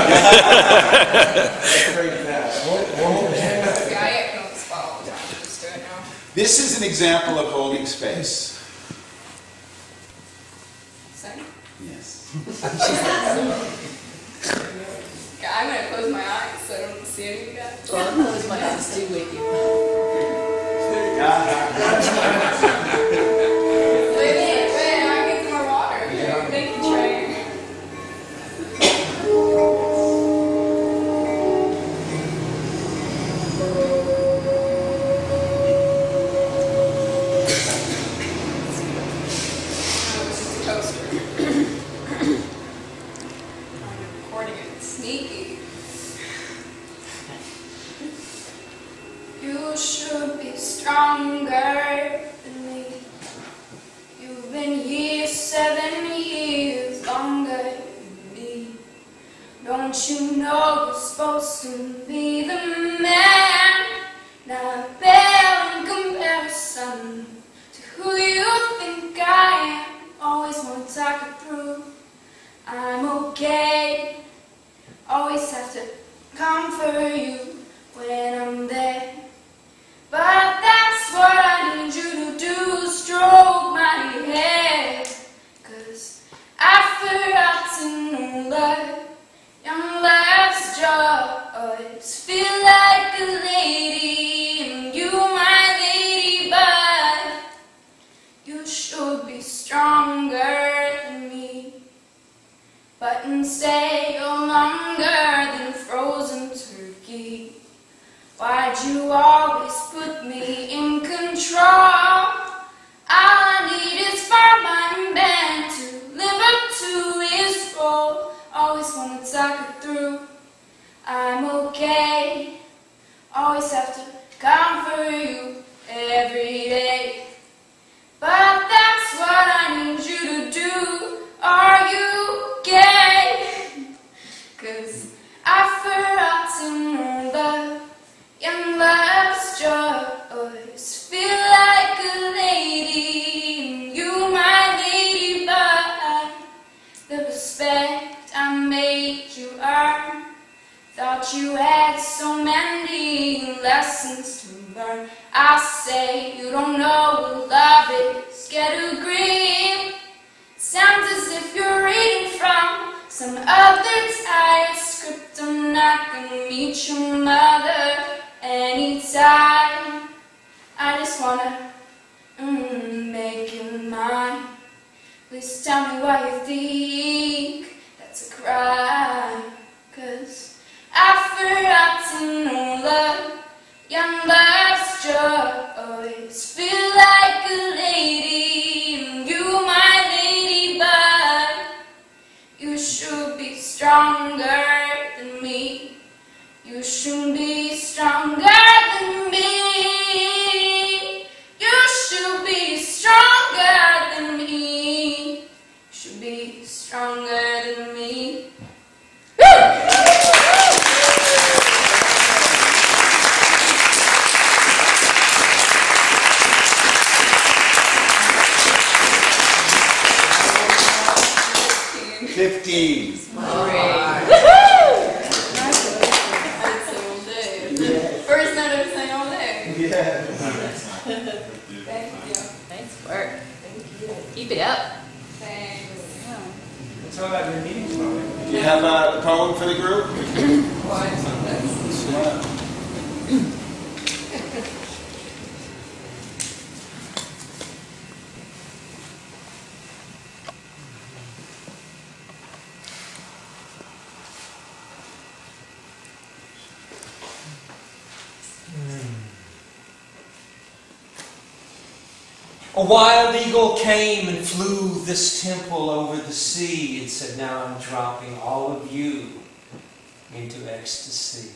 I get put on the spot all the time. Just do it now. This is an example of holding space. Same. Yes. Okay, I'm gonna close my eyes so I don't see any of you guys. Well, I'll close my eyes too with you. Wait, I get some more water. Thank you, Trey. It's just a coaster. I'm recording it. It's stronger than me. You've been here 7 years longer than me. Don't you know you're supposed to be the man? Not pale in comparison to who you think I am. Always want to talk it through. I'm okay. Always have to comfort you when I'm there. But that's what I need you to do, stroke my hair. 'Cause I've forgotten love, young love's joys. Feel like a lady, and you my ladybug. You should be stronger than me, but instead you're longer than frozen turkey. Why'd you always put me in control? All I need is for my man to live up to his role. Always wanna talk it through. I'm okay. Always have to comfort you every day. But that's what I need you to do. Are you gay? 'Cause I've forgotten her love, young love's joys. Feel like a lady, you my ladybug. The respect I made you earn. Thought you had so many lessons to learn. I say you don't know what love is. Get a grip. Sounds as if you're reading from some other tired script. I'm not gonna meet your mother anytime. I just wanna make you mine. Please tell me why you think that's a crime. 'Cause I've forgotten her love, young love's joys. Feel like a lady, and you my ladybug. You should be stronger than me. You should be stronger than me. You should be stronger than me. You should be stronger than me. First note I sang all day. Yeah. Thank you. Nice work. Keep it up. Thanks. Let's talk about your meeting tomorrow. Do you have a poem for the group? A wild eagle came and flew this temple over the sea and said, now I'm dropping all of you into ecstasy.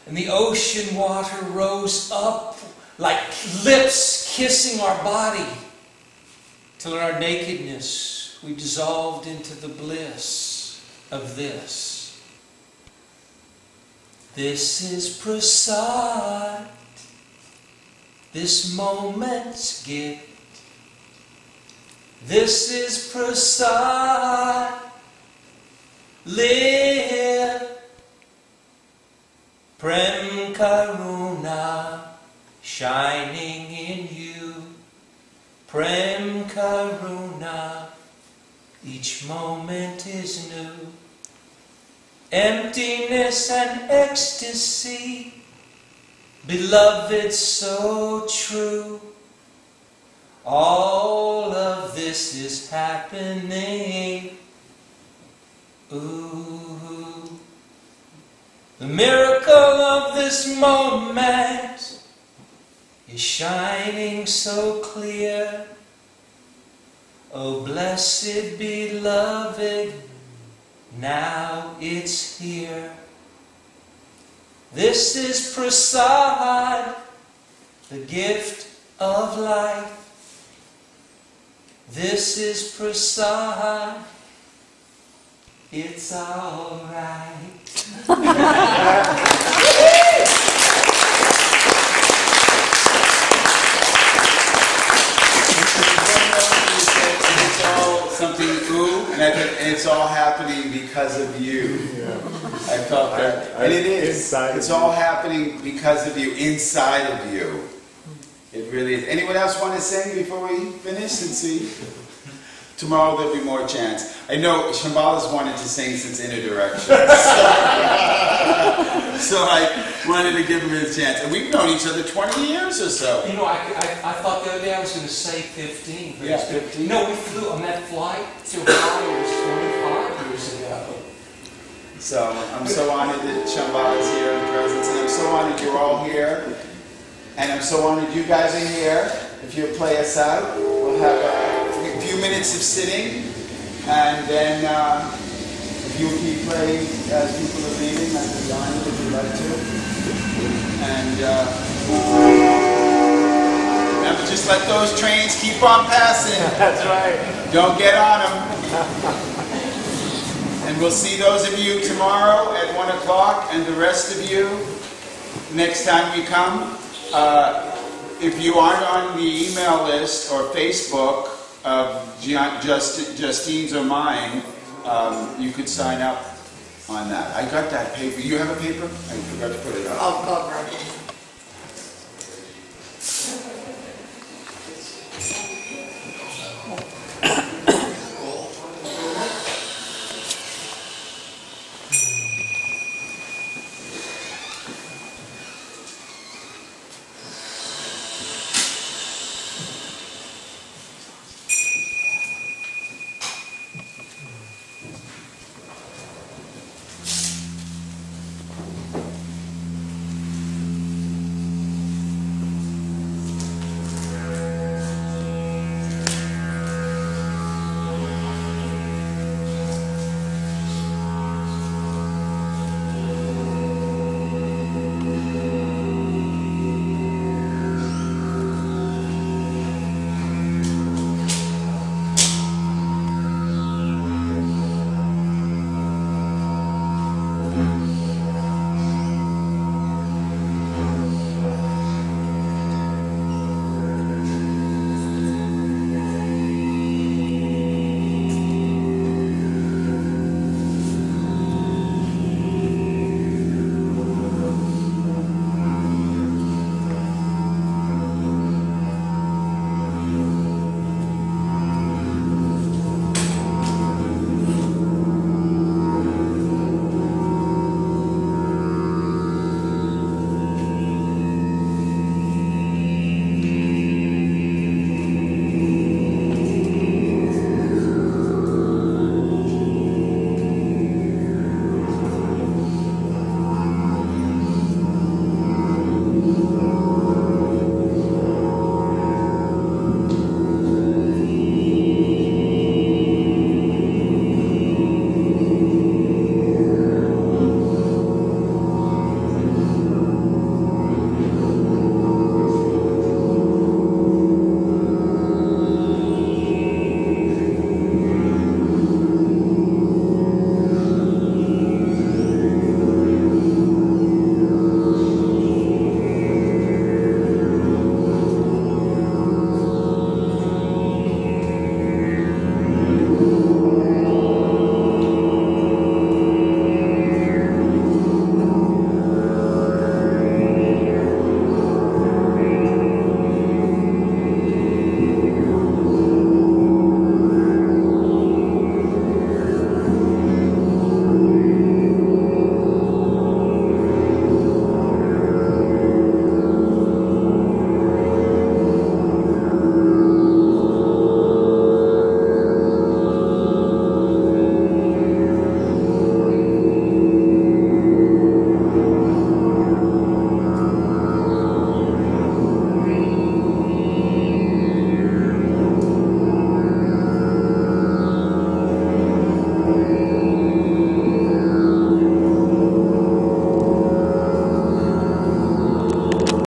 And the ocean water rose up like lips kissing our body, till in our nakedness we dissolved into the bliss of this. This is prasad, this moment's gift. This is prasad, live. Prem Karuna shining in you. Prem Karuna, each moment is new. Emptiness and ecstasy, beloved, so true. All of this is happening. Ooh. The miracle of this moment is shining so clear. Oh, blessed beloved, now it's here. This is prasad, the gift of life. This is prasad. It's all right. It's all something ooh, and it's all happening because of you. I felt that, and it is. It's all happening because of you, inside of you. It really is. Anyone else want to sing before we finish and see? Tomorrow there'll be more chance. I know Shambhala's wanted to sing since Inner Direction. So I wanted to give him a chance. And we've known each other 20 years or so. You know, I thought the other day I was going to say 15. But yeah, 15. No, we flew on that flight to Hawaii 25 years ago. So I'm so honored that Shambhala is here in presence. And I'm so honored you're all here. And I'm so honored you guys are here. If you'll play us out, we'll have a few minutes of sitting. And then if you'll keep playing as people are leaving, I'd be honored if you'd like to. And remember, just let those trains keep on passing. That's right. Don't get on them. And we'll see those of you tomorrow at 1 o'clock, and the rest of you next time we come. If you aren't on the email list or Facebook of Justine's or mine, you could sign up on that. I got that paper. You have a paper? I forgot to put it up. I'll grab it.